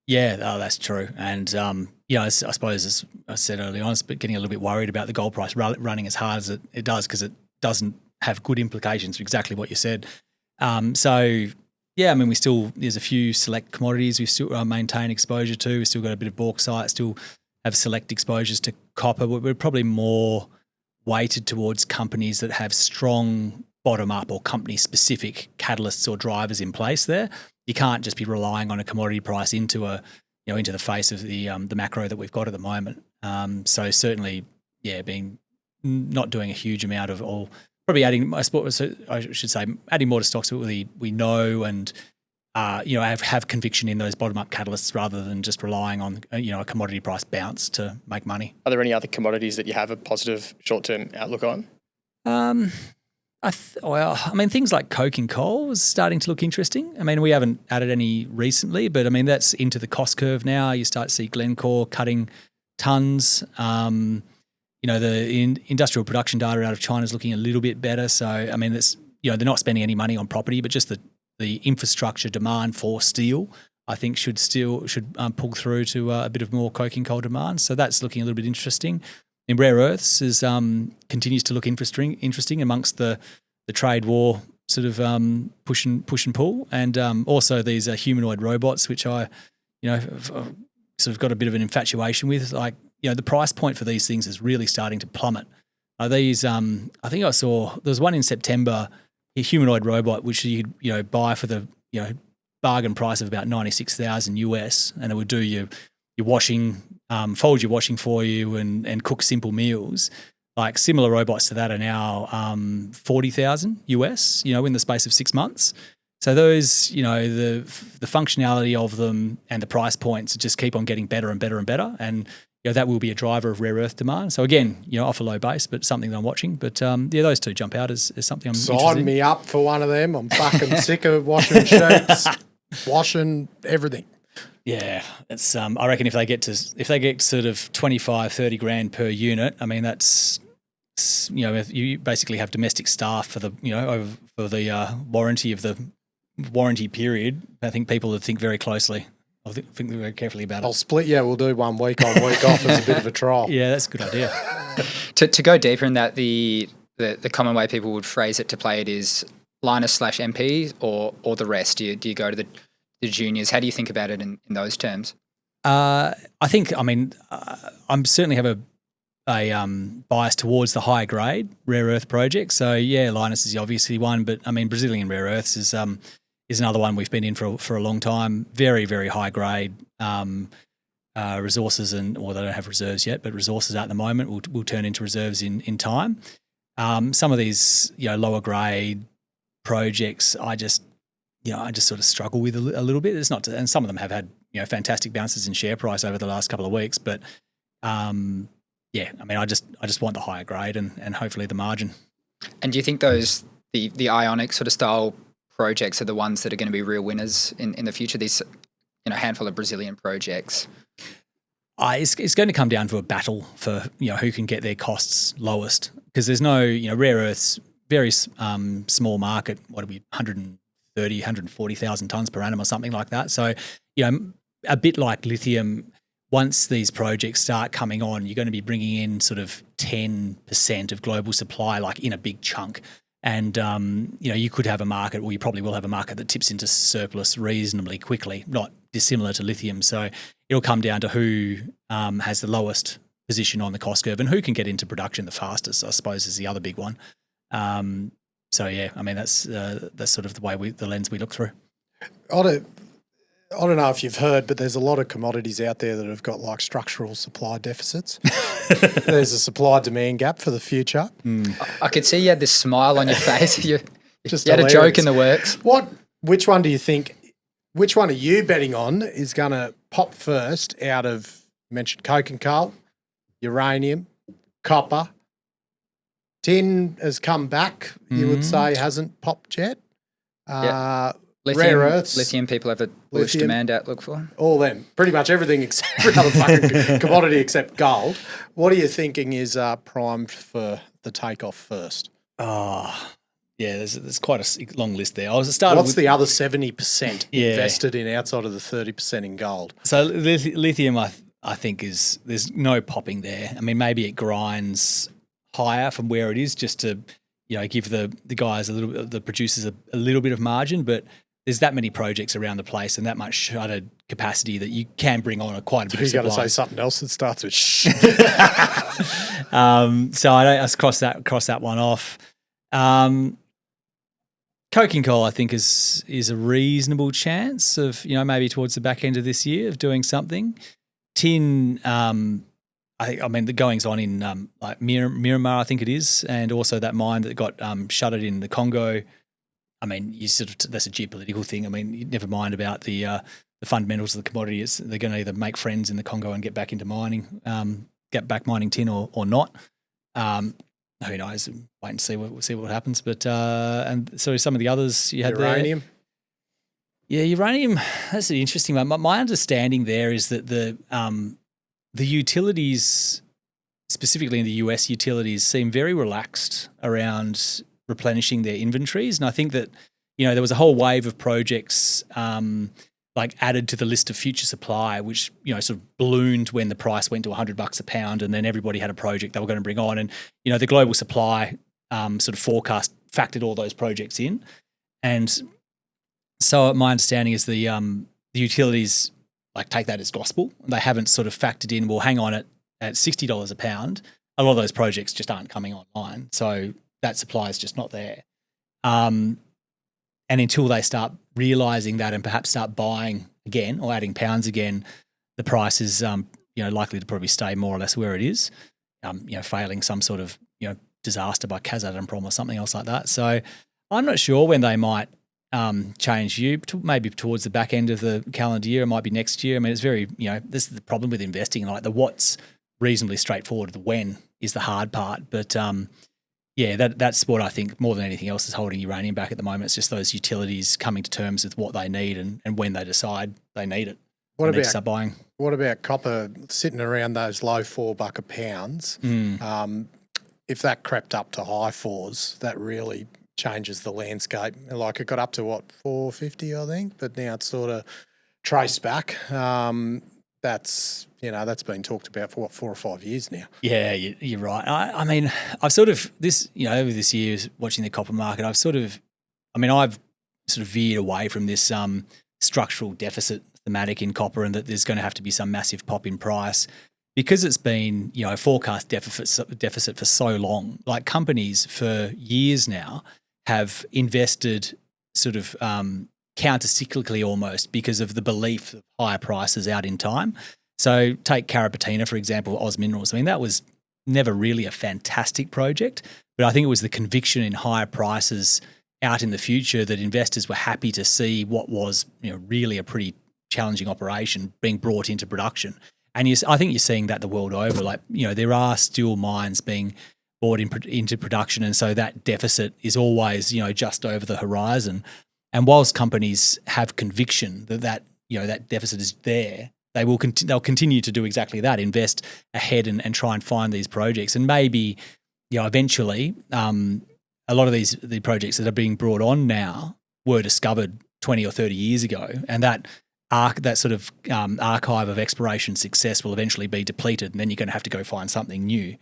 Yeah, that's true. And I suppose, as I said earlier on, but getting a little bit worried about the gold price running as hard as it does, because it doesn't have good implications for exactly what you said. I mean, there's a few select commodities we still maintain exposure to. We've still got a bit of bauxite, still have select exposures to copper. We're probably more weighted towards companies that have strong bottom-up or company-specific catalysts or drivers in place there. You can't just be relying on a commodity price into the face of the macro that we've got at the moment. So certainly, not doing a huge amount of all. Probably adding, I should say, adding more to stocks that we know and have conviction in those bottom up catalysts rather than just relying on a commodity price bounce to make money. Are there any other commodities that you have a positive short term outlook on? I mean, things like coke and coal is starting to look interesting. I mean, we haven't added any recently, but I mean that's into the cost curve now. You start to see Glencore cutting tons. The industrial production data out of China is looking a little bit better. So, I mean, they're not spending any money on property, but just the infrastructure demand for steel, I think should pull through to a bit of more coking coal demand. So that's looking a little bit interesting. In rare earths continues to look interesting amongst the trade war sort of push and pull, and also these humanoid robots, which I sort of got a bit of an infatuation with, like. The price point for these things is really starting to plummet. I think I saw there was one in September, a humanoid robot which you could buy for the bargain price of about $96,000 US, and it would do your washing, fold your washing for you, and cook simple meals. Like similar robots to that are now $40,000 US, in the space of 6 months. So those, the functionality of them and the price points just keep on getting better and better and better, and that will be a driver of rare earth demand. So again, off a low base, but something that I'm watching. But those two jump out as something I'm interested in. Sign me up for one of them. I'm fucking sick of washing sheets, washing everything. Yeah, it's. I reckon if they get sort of 25, 30 grand per unit, I mean that's. If you basically have domestic staff for the for the warranty period, I think people would think very closely. I'll think very carefully about it. I'll split. Yeah, we'll do 1 week on, week off as a bit of a trial. Yeah, that's a good idea. To go deeper in that, the common way people would phrase it to play it is Linus/MP or the rest. Do you go to the juniors? How do you think about it in those terms? I think. I mean, I'm certainly have a bias towards the high grade rare earth projects. So yeah, Linus is obviously one, but I mean Brazilian rare earths is another one we've been in for a long time. Very, very high grade resources, they don't have reserves yet, but resources at the moment will turn into reserves in time. Some of these lower grade projects, I just sort of struggle with a little bit. It's not, and some of them have had fantastic bounces in share price over the last couple of weeks, but I mean I just want the higher grade and hopefully the margin. And do you think those the ionic sort of style projects are the ones that are going to be real winners in the future? These handful of Brazilian projects. It's going to come down to a battle for who can get their costs lowest, because there's no rare earths, very small market. What are we, 140,000 tons per annum or something like that. So a bit like lithium. Once these projects start coming on, you're going to be bringing in sort of 10% of global supply, like in a big chunk. And, you could have a market, or you probably will have a market that tips into surplus reasonably quickly, not dissimilar to lithium. So it'll come down to who has the lowest position on the cost curve and who can get into production the fastest, I suppose, is the other big one. So yeah, I mean that's sort of the way the lens we look through. I don't know if you've heard, but there's a lot of commodities out there that have got like structural supply deficits. There's a supply-demand gap for the future. I could see you had this smile on your face. You Just had a hilarious. joke in the works. Which one do you think, which one are you betting on is going to pop first out of, you mentioned coke and coal, uranium, copper, tin has come back, you would say hasn't popped yet. Lithium, Rare earths. Lithium people have a bullish Lithium. demand outlook for. All them. Pretty much everything except every other fucking commodity except gold. What are you thinking is primed for the takeoff first? Oh, yeah, there's quite a long list there. I was started What's the other 70% Yeah. invested in outside of the 30% in gold? So lithium, I think there's no popping there. I mean, maybe it grinds higher from where it is just to, give the guys the producers a little bit of margin, but there's that many projects around the place and that much shuttered capacity that you can bring on quite a bit of You've got to supply. say something else that starts with shh. So I cross that one off. Coke and coal, I think, is a reasonable chance of maybe towards the back end of this year of doing something. Tin, I mean the goings on in like Miramar, I think it is, and also that mine that got shuttered in the Congo. I mean, that's a geopolitical thing. I mean, never mind about the fundamentals of the commodity. They're going to either make friends in the Congo and get back into mining, get back mining tin or not. Who knows? Wait and see what happens. But and so some of the others you had Uranium. there. Yeah, uranium. That's an interesting one. My understanding there is that the utilities, specifically in the US utilities, seem very relaxed around replenishing their inventories. And I think that, there was a whole wave of projects like added to the list of future supply, which, sort of ballooned when the price went to $100 a pound, and then everybody had a project they were going to bring on. And, the global supply sort of forecast factored all those projects in. And so my understanding is the utilities like take that as gospel. They haven't sort of factored in, well, hang on, at $60 a pound, a lot of those projects just aren't coming online. So that supply is just not there. And until they start realising that and perhaps start buying again or adding pounds again, the price is likely to probably stay more or less where it is, failing some sort of disaster by Kazatomprom or something else like that. So I'm not sure when they might change view, maybe towards the back end of the calendar year. It might be next year. I mean, it's very, this is the problem with investing. Like the what's reasonably straightforward. The when is the hard part. But yeah, that's what I think more than anything else is holding uranium back at the moment. It's just those utilities coming to terms with what they need and when they decide they need it. What they need to start buying. What about copper sitting around those low $4 a pounds? If that crept up to high fours, that really changes the landscape. Like it got up to what, 450, I think, but now it's sort of traced back. That's been talked about for 4 or 5 years now. Yeah, you're right. I mean, I've sort of over this year watching the copper market, I've sort of veered away from this structural deficit thematic in copper, and that there's going to have to be some massive pop in price because it's been a forecast deficit for so long. Like companies for years now have invested sort of counter-cyclically almost because of the belief of higher prices out in time. So take Carrapateena, for example, Oz Minerals. I mean, that was never really a fantastic project, but I think it was the conviction in higher prices out in the future that investors were happy to see what was really a pretty challenging operation being brought into production. And I think you're seeing that the world over. Like, there are still mines being brought into production, and so that deficit is always, just over the horizon. And whilst companies have conviction that deficit is there, they'll continue to do exactly that, invest ahead and try and find these projects. And maybe, eventually, a lot of the projects that are being brought on now were discovered 20 or 30 years ago, and that sort of archive of exploration success will eventually be depleted, and then you're going to have to go find something new.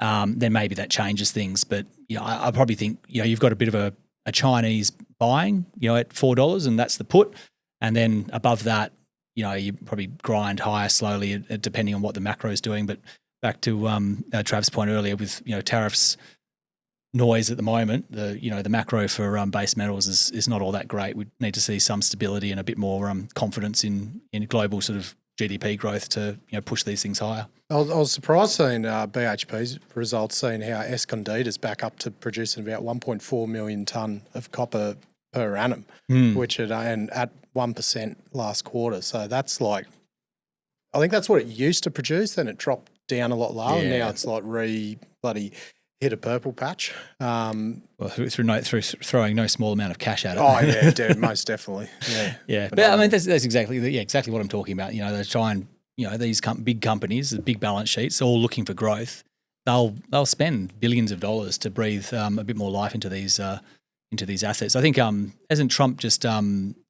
Then maybe that changes things. But I probably think you've got a bit of a Chinese buying at $4, and that's the put, and then above that you probably grind higher slowly depending on what the macro is doing. But back to Trav's point earlier with tariffs noise at the moment, the macro for base metals is not all that great. We need to see some stability and a bit more confidence in global sort of GDP growth to push these things higher. I was surprised seeing BHP's results, seeing how Escondida is back up to producing about 1.4 million tonne of copper per annum, which at 1% last quarter. So that's like, I think that's what it used to produce. Then it dropped down a lot lower. And now it's like bloody hit a purple patch. Well, through throwing no small amount of cash at it. Oh yeah, dude, most definitely. Yeah, But I mean, that's exactly what I'm talking about. They try and these big companies, the big balance sheets, all looking for growth. They'll spend billions of dollars to breathe a bit more life into these assets. I think hasn't Trump just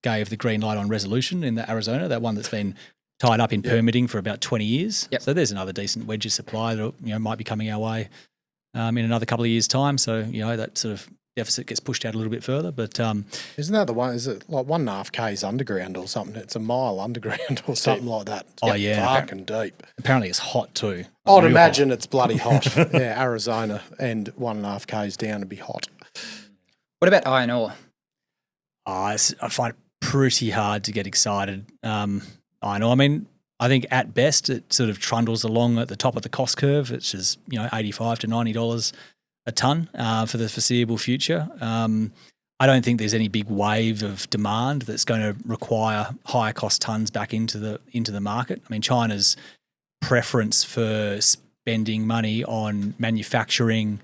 gave the green light on Resolution in Arizona, that one that's been tied up in permitting for about 20 years. Yep. So there's another decent wedge of supply that might be coming our way in another couple of years' time. So that sort of deficit gets pushed out a little bit further. But isn't that the one? Is it like 1.5 k's underground or something? It's a mile underground or something like that. It's fucking deep. Apparently it's hot too. I'd imagine it's bloody hot. Yeah, Arizona and 1.5 k's down to be hot. What about iron ore? I find it pretty hard to get excited. Iron ore. I mean, I think at best it sort of trundles along at the top of the cost curve, which is $85 to $90 a tonne for the foreseeable future. I don't think there's any big wave of demand that's going to require higher cost tonnes back into the market. I mean, China's preference for spending money on manufacturing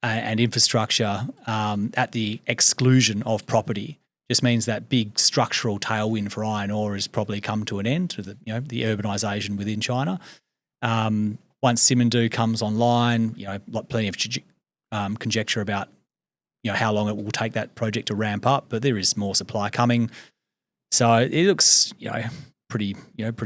and infrastructure at the exclusion of property just means that big structural tailwind for iron ore has probably come to an end to the urbanisation within China. Once Simandou comes online, plenty of conjecture about how long it will take that project to ramp up, but there is more supply coming. So it looks pretty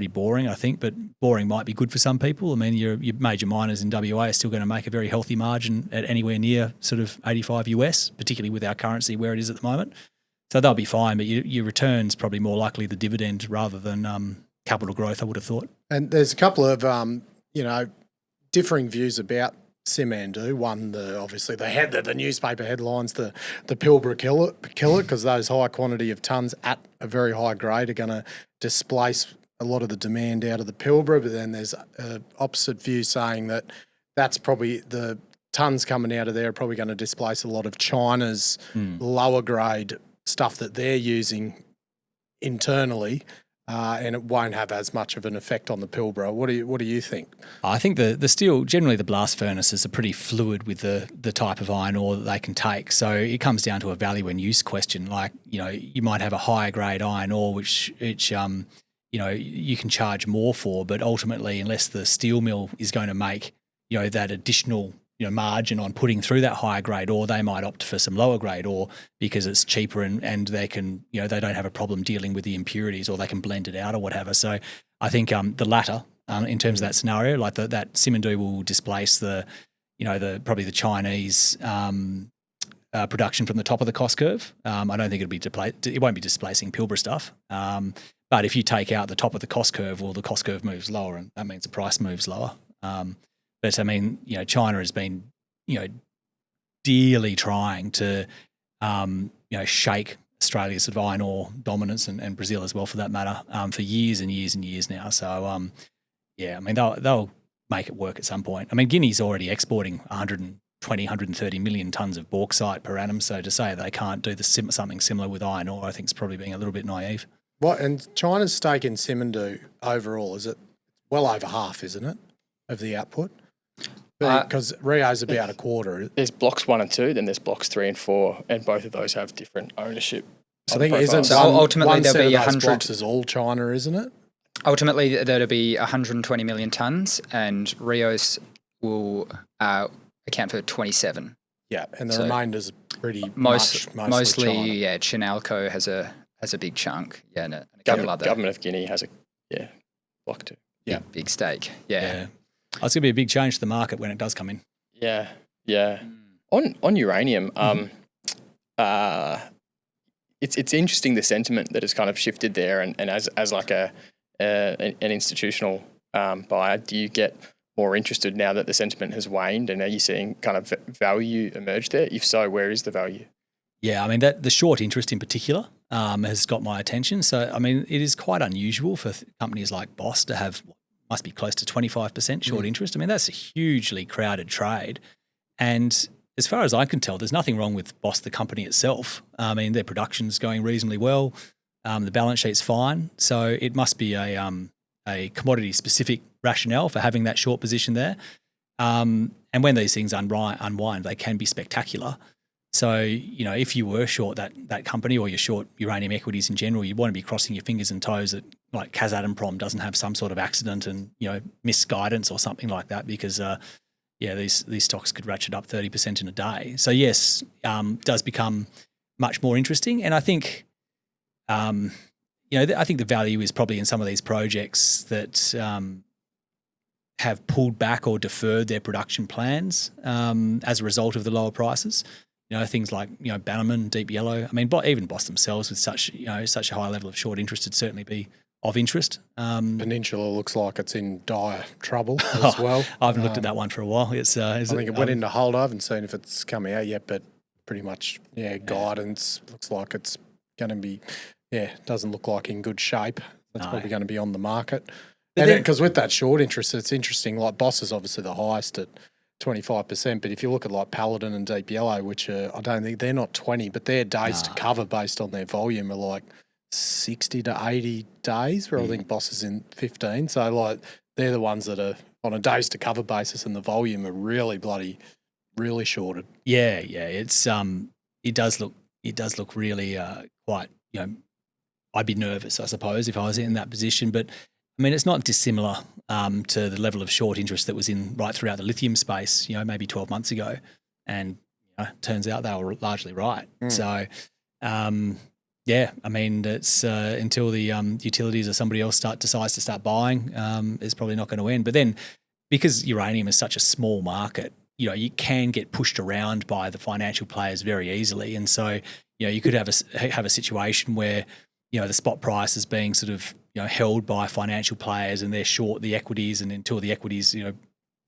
boring, I think, but boring might be good for some people. I mean, your major miners in WA are still going to make a very healthy margin at anywhere near sort of 85 US, particularly with our currency where it is at the moment. So they'll be fine, but your return's probably more likely the dividend rather than capital growth, I would have thought. And there's a couple of differing views about Simandou. One, obviously the newspaper headlines, the Pilbara killer, because those high quantity of tonnes at a very high grade are going to displace a lot of the demand out of the Pilbara. But then there's an opposite view saying that that's probably the tonnes coming out of there are probably going to displace a lot of China's lower grade stuff that they're using internally. And it won't have as much of an effect on the Pilbara. What do you think? I think the steel, generally the blast furnaces are pretty fluid with the type of iron ore that they can take. So it comes down to a value and use question. Like, you might have a higher grade iron ore, which you can charge more for, but ultimately, unless the steel mill is going to make, that additional margin on putting through that higher grade ore, they might opt for some lower grade ore because it's cheaper and they can, they don't have a problem dealing with the impurities, or they can blend it out or whatever. So I think the latter, in terms of that scenario, like that Simandou will displace probably the Chinese production from the top of the cost curve. I don't think it won't be displacing Pilbara stuff. But if you take out the top of the cost curve, well, the cost curve moves lower, and that means the price moves lower. But I mean, China has been, dearly trying to, shake Australia's sort of iron ore dominance, and Brazil as well for that matter, for years and years and years now. So, I mean, they'll make it work at some point. I mean, Guinea's already exporting 130 million tonnes of bauxite per annum. So to say they can't do something similar with iron ore, I think is probably being a little bit naive. And China's stake in Simandou overall, is it well over half, isn't it, of the output? Because Rio's about a quarter. There's blocks 1 and 2, then there's blocks 3 and 4, and both of those have different ownership. I think isn't so ultimately one there'll set be of those 100 blocks is all China, isn't it? Ultimately, there'll be 120 million tonnes, and Rio's will account for 27. Yeah, and the remainder's pretty mostly China. Chinalco has a big chunk. Yeah, and a couple other. Government of Guinea has a block 2. Yeah, big stake. Yeah. Oh, it's going to be a big change to the market when it does come in. Yeah. On uranium, it's interesting the sentiment that has kind of shifted there, and as like a an institutional buyer, do you get more interested now that the sentiment has waned, and are you seeing kind of value emerge there? If so, where is the value? Yeah, I mean, that the short interest in particular has got my attention. So, I mean, it is quite unusual for companies like Boss to have, must be close to 25% short interest. I mean, that's a hugely crowded trade. And as far as I can tell, there's nothing wrong with Boss, the company itself. I mean, their production's going reasonably well. The balance sheet's fine. So it must be a commodity-specific rationale for having that short position there. And when these things unwind, they can be spectacular. So, you know, if you were short that company, or you're short uranium equities in general, you want to be crossing your fingers and toes that like Kazatomprom doesn't have some sort of accident and, you know, misguidance or something like that, because these stocks could ratchet up 30% in a day. So yes, does become much more interesting. And I think, I think the value is probably in some of these projects that have pulled back or deferred their production plans as a result of the lower prices. You know, things like, you know, Bannerman, Deep Yellow. I mean, even Boss themselves with such a high level of short interest would certainly be of interest. Peninsula looks like it's in dire trouble as well. I haven't looked at that one for a while. I think it went into hold. I haven't seen if it's coming out yet, but pretty much, guidance looks like it's going to be, doesn't look like in good shape. That's probably going to be on the market. Because with that short interest, it's interesting. Like Boss is obviously the highest at 25%, but if you look at like Paladin and Deep Yellow, which I don't think they're not 20, but their days to cover based on their volume are like 60 to 80 days, where I think Boss is in 15. So like they're the ones that are on a days to cover basis, and the volume are really shorted. Yeah, it's it does look really quite, you know, I'd be nervous, I suppose, if I was in that position, but I mean, it's not dissimilar to the level of short interest that was in right throughout the lithium space, you know, maybe 12 months ago. And turns out they were largely right. So, I mean, it's until the utilities or somebody else decides to start buying, it's probably not going to end. But then because uranium is such a small market, you know, you can get pushed around by the financial players very easily. And so, you know, you could have a situation where, you know, the spot price is being sort of, you know, held by financial players and they're short the equities, and until the equities, you know,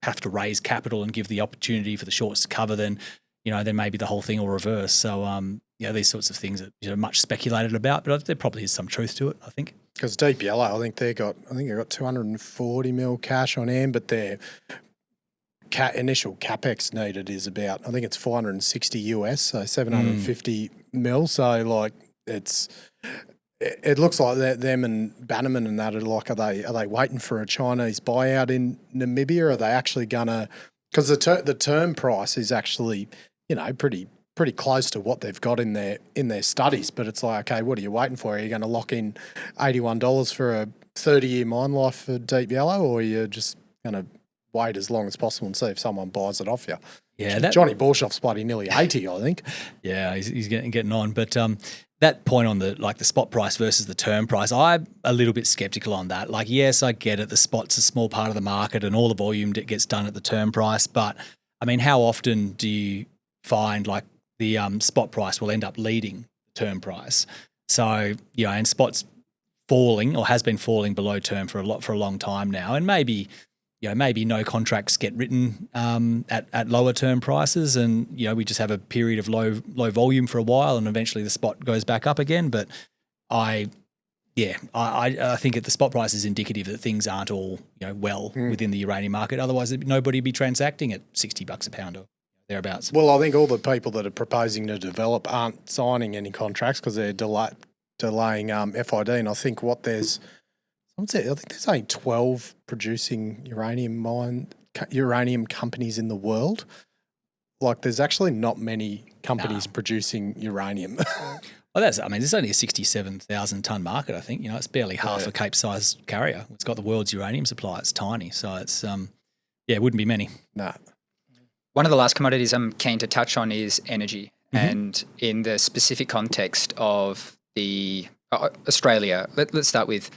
have to raise capital and give the opportunity for the shorts to cover, then, you know, then maybe the whole thing will reverse. So, these sorts of things are, you know, much speculated about, but there probably is some truth to it, I think. Because Deep Yellow, I think they've got 240 mil cash on hand, but their initial capex needed is about, I think it's 460 US, so 750 mil. So like it looks like them and Bannerman and that are like, are they waiting for a Chinese buyout in Namibia? Or are they actually gonna? Because the term price is actually, you know, pretty close to what they've got in their studies. But it's like, okay, what are you waiting for? Are you going to lock in $81 for a 30-year mine life for Deep Yellow, or are you just going to wait as long as possible and see if someone buys it off you? Yeah, Johnny Borshoff's bloody nearly 80, I think. Yeah, he's getting on, but. That point on the spot price versus the term price, I'm a little bit skeptical on that. Like, yes, I get it. The spot's a small part of the market and all the volume gets done at the term price. But I mean, how often do you find like the spot price will end up leading the term price? So, you know, and spot's falling or has been falling below term for a long time now. And maybe no contracts get written at lower term prices, and you know we just have a period of low volume for a while, and eventually the spot goes back up again. But I think that the spot price is indicative that things aren't all, you know, within the uranium market. Otherwise, nobody would be transacting at $60 a pound or thereabouts. Well, I think all the people that are proposing to develop aren't signing any contracts because they're delaying FID, and I think I think there's only 12 producing uranium companies in the world. Like, there's actually not many companies producing uranium. Well, there's only a 67,000 tonne market, I think. You know, it's barely half a Cape-size carrier. It's got the world's uranium supply. It's tiny. So it's, it wouldn't be many. No. One of the last commodities I'm keen to touch on is energy. Mm-hmm. And in the specific context of the Australia, let's start with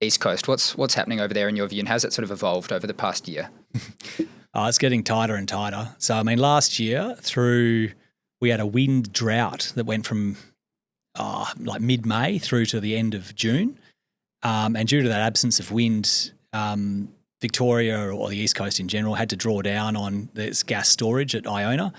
East Coast. What's happening over there in your view, and how's it sort of evolved over the past year? It's getting tighter and tighter. So, I mean, last year we had a wind drought that went from like mid-May through to the end of June. and due to that absence of wind, Victoria or the East Coast in general had to draw down on this gas storage at Iona,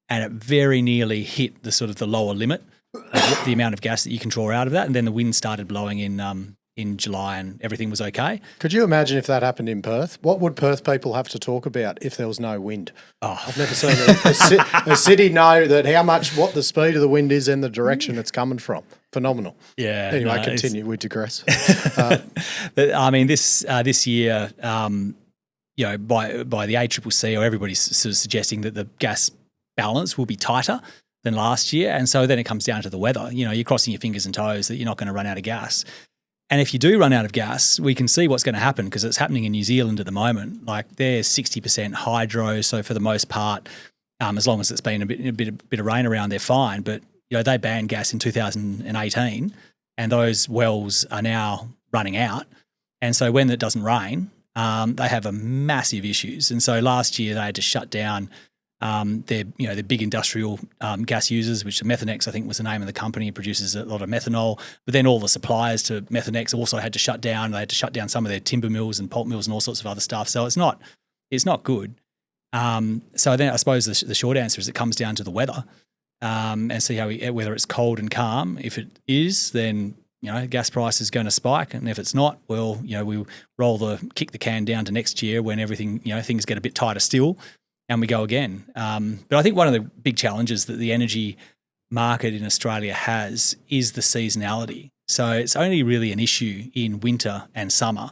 and it very nearly hit the sort of the lower limit of the amount of gas that you can draw out of that. And then the wind started blowing in July, and everything was okay. Could you imagine if that happened in Perth? What would Perth people have to talk about if there was no wind? Oh. I've never seen a city know that what the speed of the wind is and the direction it's coming from. Phenomenal. Yeah. Anyway, continue. We digress. But I mean, this year, you know, by the ACCC, or everybody's sort of suggesting that the gas balance will be tighter than last year, and so then it comes down to the weather. You know, you're crossing your fingers and toes that you're not going to run out of gas. And if you do run out of gas, we can see what's going to happen, because it's happening in New Zealand at the moment. Like, they're 60% hydro, so for the most part, as long as it's been a bit of rain around, they're fine. But you know, they banned gas in 2018, and those wells are now running out. And so when it doesn't rain, they have a massive issues. And so last year they had to shut down their big industrial gas users, which Methanex, I think, was the name of the company. It produces a lot of methanol. But then all the suppliers to Methanex also had to shut down. They had to shut down some of their timber mills and pulp mills and all sorts of other stuff. So it's not good. So then I suppose the short answer is it comes down to the weather, and see whether it's cold and calm. If it is, then you know, gas price is going to spike, and if it's not, well, you know, we kick the can down to next year when everything, you know, things get a bit tighter still, and we go again. But I think one of the big challenges that the energy market in Australia has is the seasonality. So it's only really an issue in winter and summer,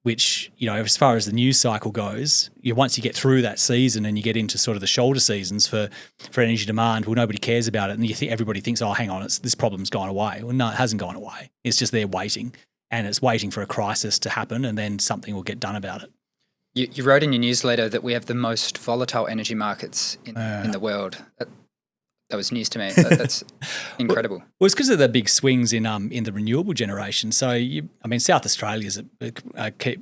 which, you know, as far as the news cycle goes, once you get through that season and you get into sort of the shoulder seasons for energy demand, well, nobody cares about it. And everybody thinks, oh, hang on, this problem's gone away. Well, no, it hasn't gone away. It's just they're waiting, and it's waiting for a crisis to happen, and then something will get done about it. You wrote in your newsletter that we have the most volatile energy markets in the world. That was news to me. That's incredible. Well, it's because of the big swings in the renewable generation. So, South Australia is a key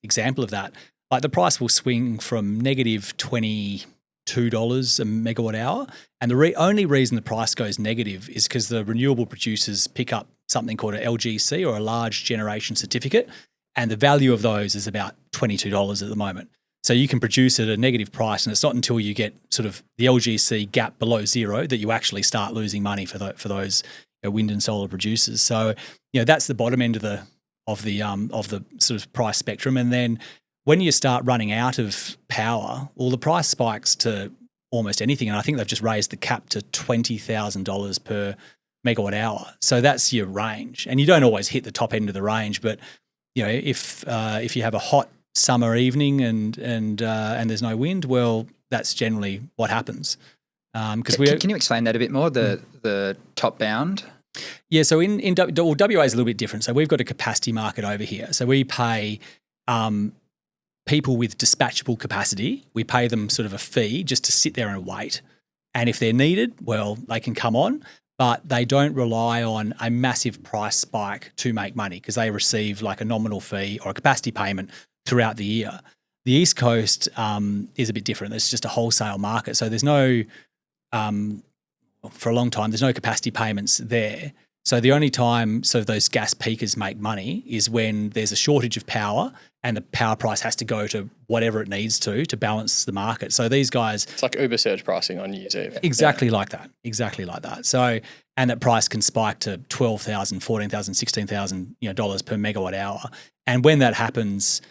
example of that. Like, the price will swing from negative $22 a megawatt hour, and the only reason the price goes negative is because the renewable producers pick up something called a LGC, or a large generation certificate, and the value of those is about $22 at the moment. So you can produce at a negative price, and it's not until you get sort of the LGC gap below zero that you actually start losing money for those wind and solar producers. So, you know, that's the bottom end of the sort of price spectrum. And then when you start running out of power, well, the price spikes to almost anything. And I think they've just raised the cap to $20,000 per megawatt hour. So that's your range, and you don't always hit the top end of the range. But you know, if you have a hot summer evening and there's no wind, well, that's generally what happens. Can you explain that a bit more? The top bound. Yeah, so WA is a little bit different. So we've got a capacity market over here. So we pay people with dispatchable capacity. We pay them sort of a fee just to sit there and wait. And if they're needed, well, they can come on, but they don't rely on a massive price spike to make money, because they receive like a nominal fee or a capacity payment throughout the year. The East Coast is a bit different. It's just a wholesale market. So there's no, for a long time, there's no capacity payments there. So the only time those gas peakers make money is when there's a shortage of power and the power price has to go to whatever it needs to balance the market. So these guys... It's like Uber surge pricing on New Eve. Exactly like that. Exactly like that. So, and that price can spike to $12,000, $14,000, $16,000 dollars per megawatt hour. And when that happens...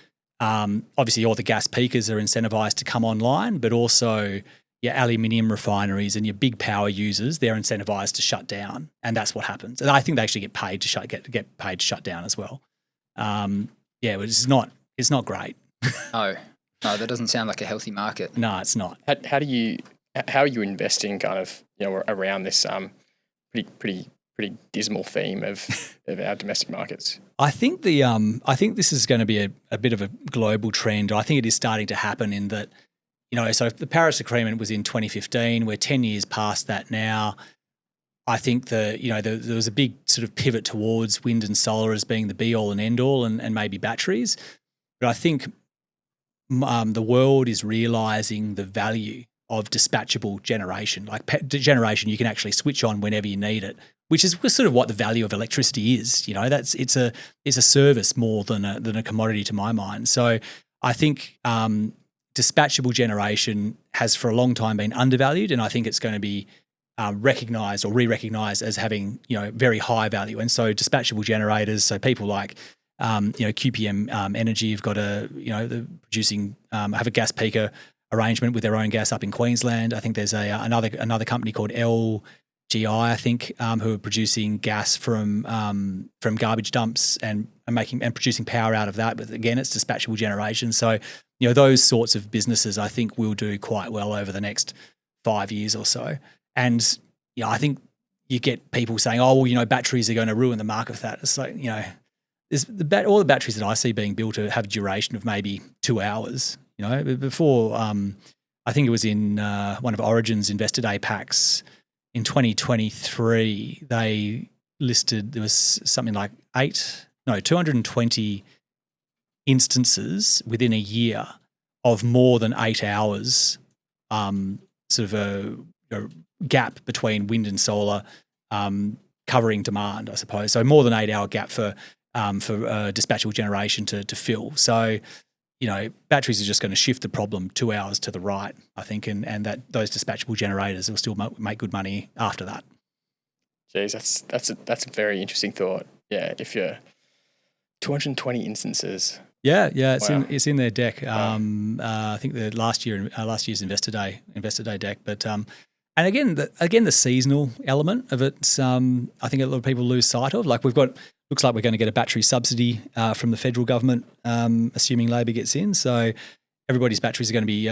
obviously, all the gas peakers are incentivized to come online, but also your aluminium refineries and your big power users, they're incentivized to shut down, and that's what happens. And I think they actually get paid to get paid to shut down as well. But it's not great. No, that doesn't sound like a healthy market. No, it's not. How are you investing kind of around this pretty dismal theme of our domestic markets? I think this is going to be a bit of a global trend. I think it is starting to happen in that, so if the Paris Agreement was in 2015, we're 10 years past that now. I think there was a big sort of pivot towards wind and solar as being the be all and end all, and maybe batteries. But I think the world is realising the value of dispatchable generation, like generation you can actually switch on whenever you need it, which is sort of what the value of electricity is. You know, it's a service more than a commodity to my mind. So I think dispatchable generation has for a long time been undervalued, and I think it's going to be recognised or re-recognised as having, you know, very high value. And so dispatchable generators, so people like QPM Energy have got the producing have a gas peaker arrangement with their own gas up in Queensland. I think there's another company called LGI, I think, who are producing gas from garbage dumps and producing power out of that. But again, it's dispatchable generation. So, you know, those sorts of businesses I think will do quite well over the next 5 years or so. And you know, I think you get people saying, "Oh, well, you know, batteries are going to ruin the market for that." It's like, you know, all the batteries that I see being built have a duration of maybe 2 hours. You know, before I think it was in one of Origin's Investor Day packs in 2023, they listed there was something like 220 instances within a year of more than 8 hours, sort of a gap between wind and solar covering demand, I suppose. So more than 8 hour gap for dispatchable generation to fill. So, you know, batteries are just going to shift the problem 2 hours to the right, I think, and that those dispatchable generators will still make good money after that. Geez, that's a very interesting thought. Yeah, if you're 220 instances. Yeah, Wow. it's in their deck. Wow. I think the last year's Investor Day deck. But and again the seasonal element of it, I think a lot of people lose sight of. Like looks like we're going to get a battery subsidy from the federal government, assuming Labor gets in. So everybody's batteries are going to be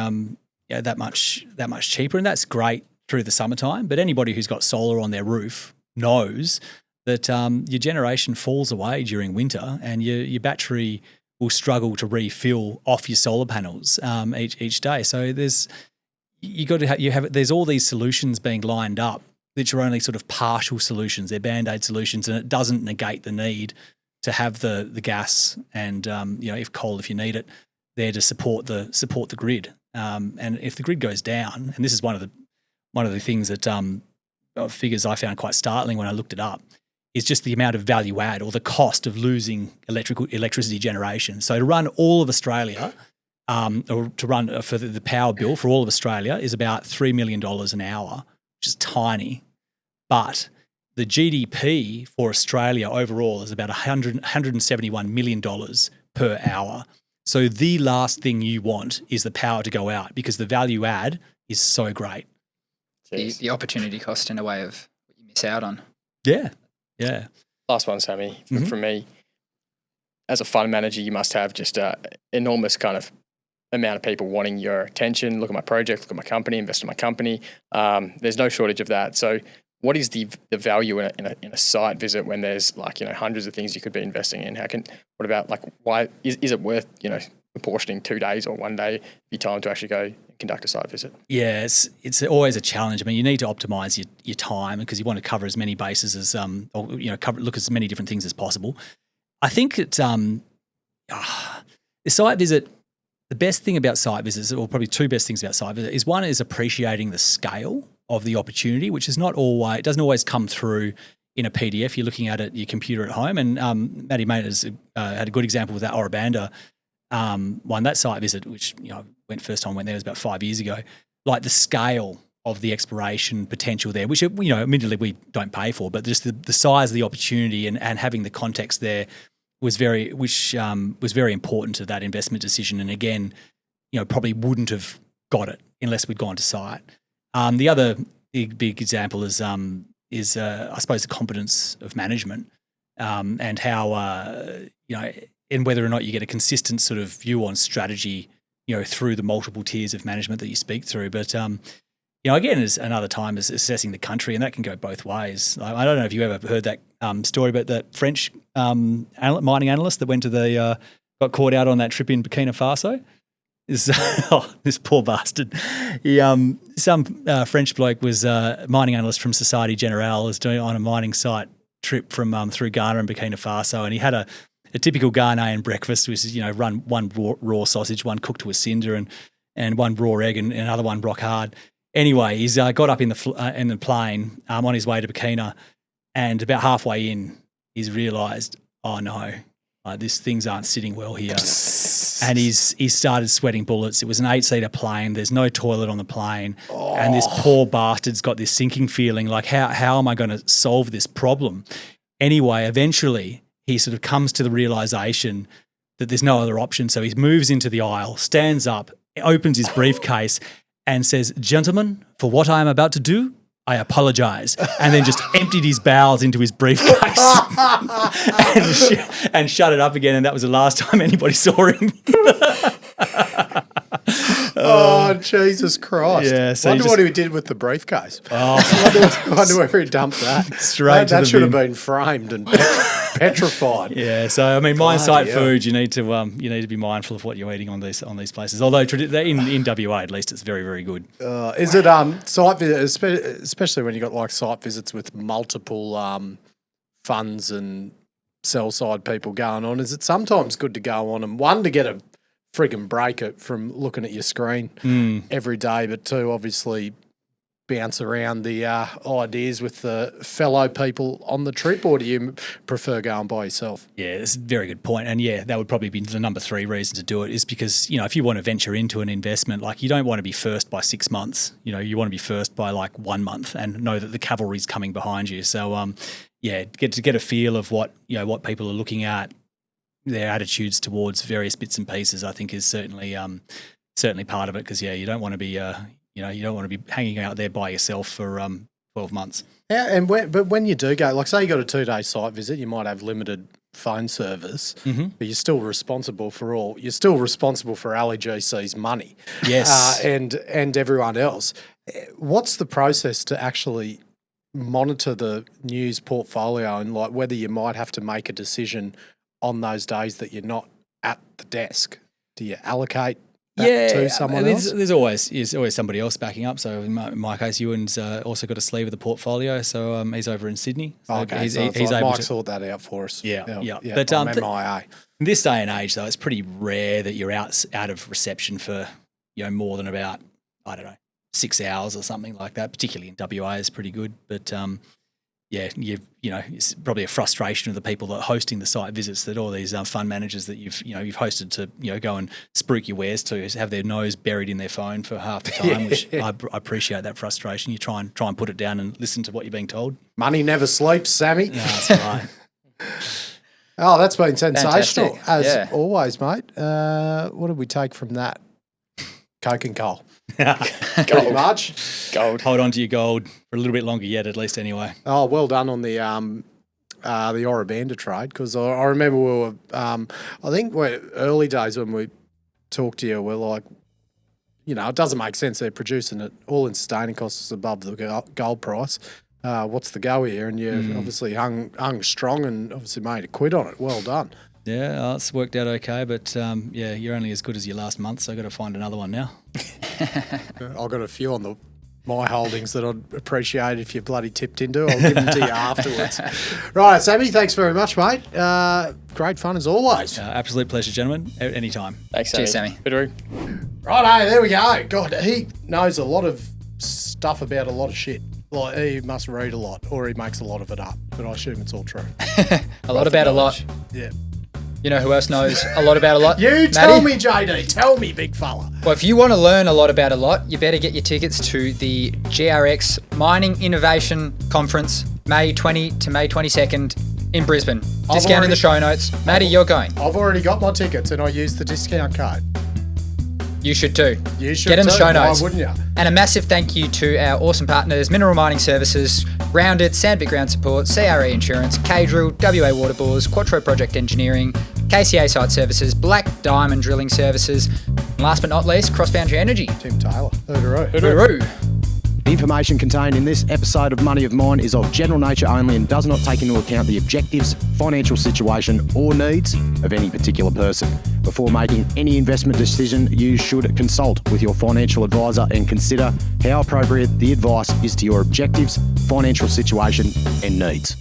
that much cheaper, and that's great through the summertime. But anybody who's got solar on their roof knows that your generation falls away during winter, and your battery will struggle to refill off your solar panels each day. So there's all these solutions being lined up, which are only sort of partial solutions. They're Band-Aid solutions, and it doesn't negate the need to have the gas and if you need it, there to support the grid. And if the grid goes down, and this is one of the things that figures I found quite startling when I looked it up, is just the amount of value add or the cost of losing electricity generation. So to run all of Australia, or to run for the power bill for all of Australia is about $3 million an hour, which is tiny. But the GDP for Australia overall is about $171 million per hour. So the last thing you want is the power to go out, because the value add is so great. The opportunity cost in a way of what you miss out on. Yeah. Last one, Sammy, Mm-hmm. for me. As a fund manager, you must have just an enormous kind of amount of people wanting your attention. Look at my project, look at my company, invest in my company. There's no shortage of that. So what is the value in a site visit when there's hundreds of things you could be investing in? What about why is it worth, apportioning 2 days or 1 day of your time to actually go and conduct a site visit? Yeah, it's always a challenge. I mean, you need to optimize your time because you want to cover as many bases as look at as many different things as possible. I think it's the site visit. The best thing about site visits, or probably two best things about site visits, is one is appreciating the scale of the opportunity, which is it doesn't always come through in a PDF. You're looking at it, your computer at home, and Maddie Mate has had a good example with that Ora Banda one, that site visit, which first time went there was about 5 years ago. Like the scale of the exploration potential there, which admittedly we don't pay for, but just the size of the opportunity and having the context there was very important to that investment decision. And again, probably wouldn't have got it unless we'd gone to site. The other big example is I suppose the competence of management and how and whether or not you get a consistent sort of view on strategy, through the multiple tiers of management that you speak through. But again, is another time is assessing the country, and that can go both ways. I don't know if you ever heard that story about that French mining analyst that went to got caught out on that trip in Burkina Faso. This poor bastard. He, some French bloke was a mining analyst from Societe Generale, was doing on a mining site trip from through Ghana and Burkina Faso, and he had a typical Ghanaian breakfast, which is run one raw sausage, one cooked to a cinder, and one raw egg, and another one rock hard. Anyway, he's got up in the plane on his way to Burkina, And about halfway in, he's realised, oh no, these things aren't sitting well here. And he started sweating bullets. It was an 8-seater plane. There's no toilet on the plane. And this poor bastard's got this sinking feeling like, how am I going to solve this problem? Anyway, eventually he sort of comes to the realisation that there's no other option. So he moves into the aisle, stands up, opens his briefcase and says, "Gentlemen, for what I am about to do, I apologise," and then just emptied his bowels into his briefcase and shut it up again. And that was the last time anybody saw him. Oh, Jesus Christ. Yeah, so wonder what he did with the briefcase. Oh, wonder where he dumped that. Straight to that the should have bin. been framed and petrified. yeah. So I mean, mine site hell. food. You need to be mindful of what you're eating on these places. Although in WA at least, it's very, very good. Is it site visits, especially when you got like site visits with multiple funds and sell side people going on? Is it sometimes good to go on and one to get a friggin' break it from looking at your screen every day, but two, obviously bounce around the ideas with the fellow people on the trip, or do you prefer going by yourself? Yeah, that's a very good point. And yeah, that would probably be the number 3 reason to do it, is because, if you want to venture into an investment, like you don't want to be first by 6 months, you want to be first by like 1 month and know that the cavalry's coming behind you. So get a feel of what people are looking at, their attitudes towards various bits and pieces, I think is certainly part of it. Because you don't want to be you don't want to be hanging out there by yourself for 12 months. Yeah, but when you do go, like say you got a 2-day site visit, you might have limited phone service, but you're still responsible for Ali GC's money. Yes, and everyone else. What's the process to actually monitor the news portfolio and like whether you might have to make a decision on those days that you're not at the desk? Do you allocate that to someone else? There's always somebody else backing up. So in my case, Ewan's also got a sleeve of the portfolio. So he's over in Sydney. So Okay, he's so it's able like Mike to sort that out for us. Yeah. But I'm MIA. In this day and age, though, it's pretty rare that you're out of reception for more than about 6 hours or something like that. Particularly in WA is pretty good, but it's probably a frustration of the people that are hosting the site visits, that all these fund managers that you've hosted to go and spruik your wares to have their nose buried in their phone for half the time. Which I appreciate that frustration. You try and put it down and listen to what you're being told. Money never sleeps, Sammy. Yeah, that's right. Oh, that's been sensational Fantastic. as always, mate. What did we take from that? Coke and coal. Pretty much. Gold. Hold on to your gold for a little bit longer yet, at least anyway. Oh, well done on the Ora Banda trade, because I remember we were, I think early days when we talked to you, we're like, it doesn't make sense they're producing it all in sustaining costs above the gold price. What's the go here? And you obviously hung strong and obviously made a quid on it. Well done. Yeah, it's worked out okay, but you're only as good as your last month, so I've got to find another one now. I've got a few on my holdings that I'd appreciate if you bloody tipped into. I'll give them to you afterwards. Right, Sammy, thanks very much, mate. Great fun as always. Absolute pleasure, gentlemen. Anytime. Thanks, Sammy. Cheers, Sammy. Bidderoo. Righto, there we go. God, he knows a lot of stuff about a lot of shit. Like, he must read a lot, or he makes a lot of it up, but I assume it's all true. A lot about a lot. Yeah. You know who else knows a lot about a lot? You tell Matty? me, JD. Tell me, big fella. Well, if you want to learn a lot about a lot, you better get your tickets to the GRX Mining Innovation Conference, May 20 to May 22nd in Brisbane. Discount in the show notes. Matty, you're going. I've already got my tickets and I used the discount code. You should too. You should Get in the too. show notes. Why wouldn't you? And a massive thank you to our awesome partners, Mineral Mining Services, Grounded, Sandvik Ground Support, CRE Insurance, K-Drill, WA Water Bores, Quattro Project Engineering, KCA Site Services, Black Diamond Drilling Services, and last but not least, Cross Boundary Energy. Tim Taylor. Hooroo. Hooroo. The information contained in this episode of Money of Mine is of general nature only and does not take into account the objectives, financial situation or needs of any particular person. Before making any investment decision, you should consult with your financial advisor and consider how appropriate the advice is to your objectives, financial situation and needs.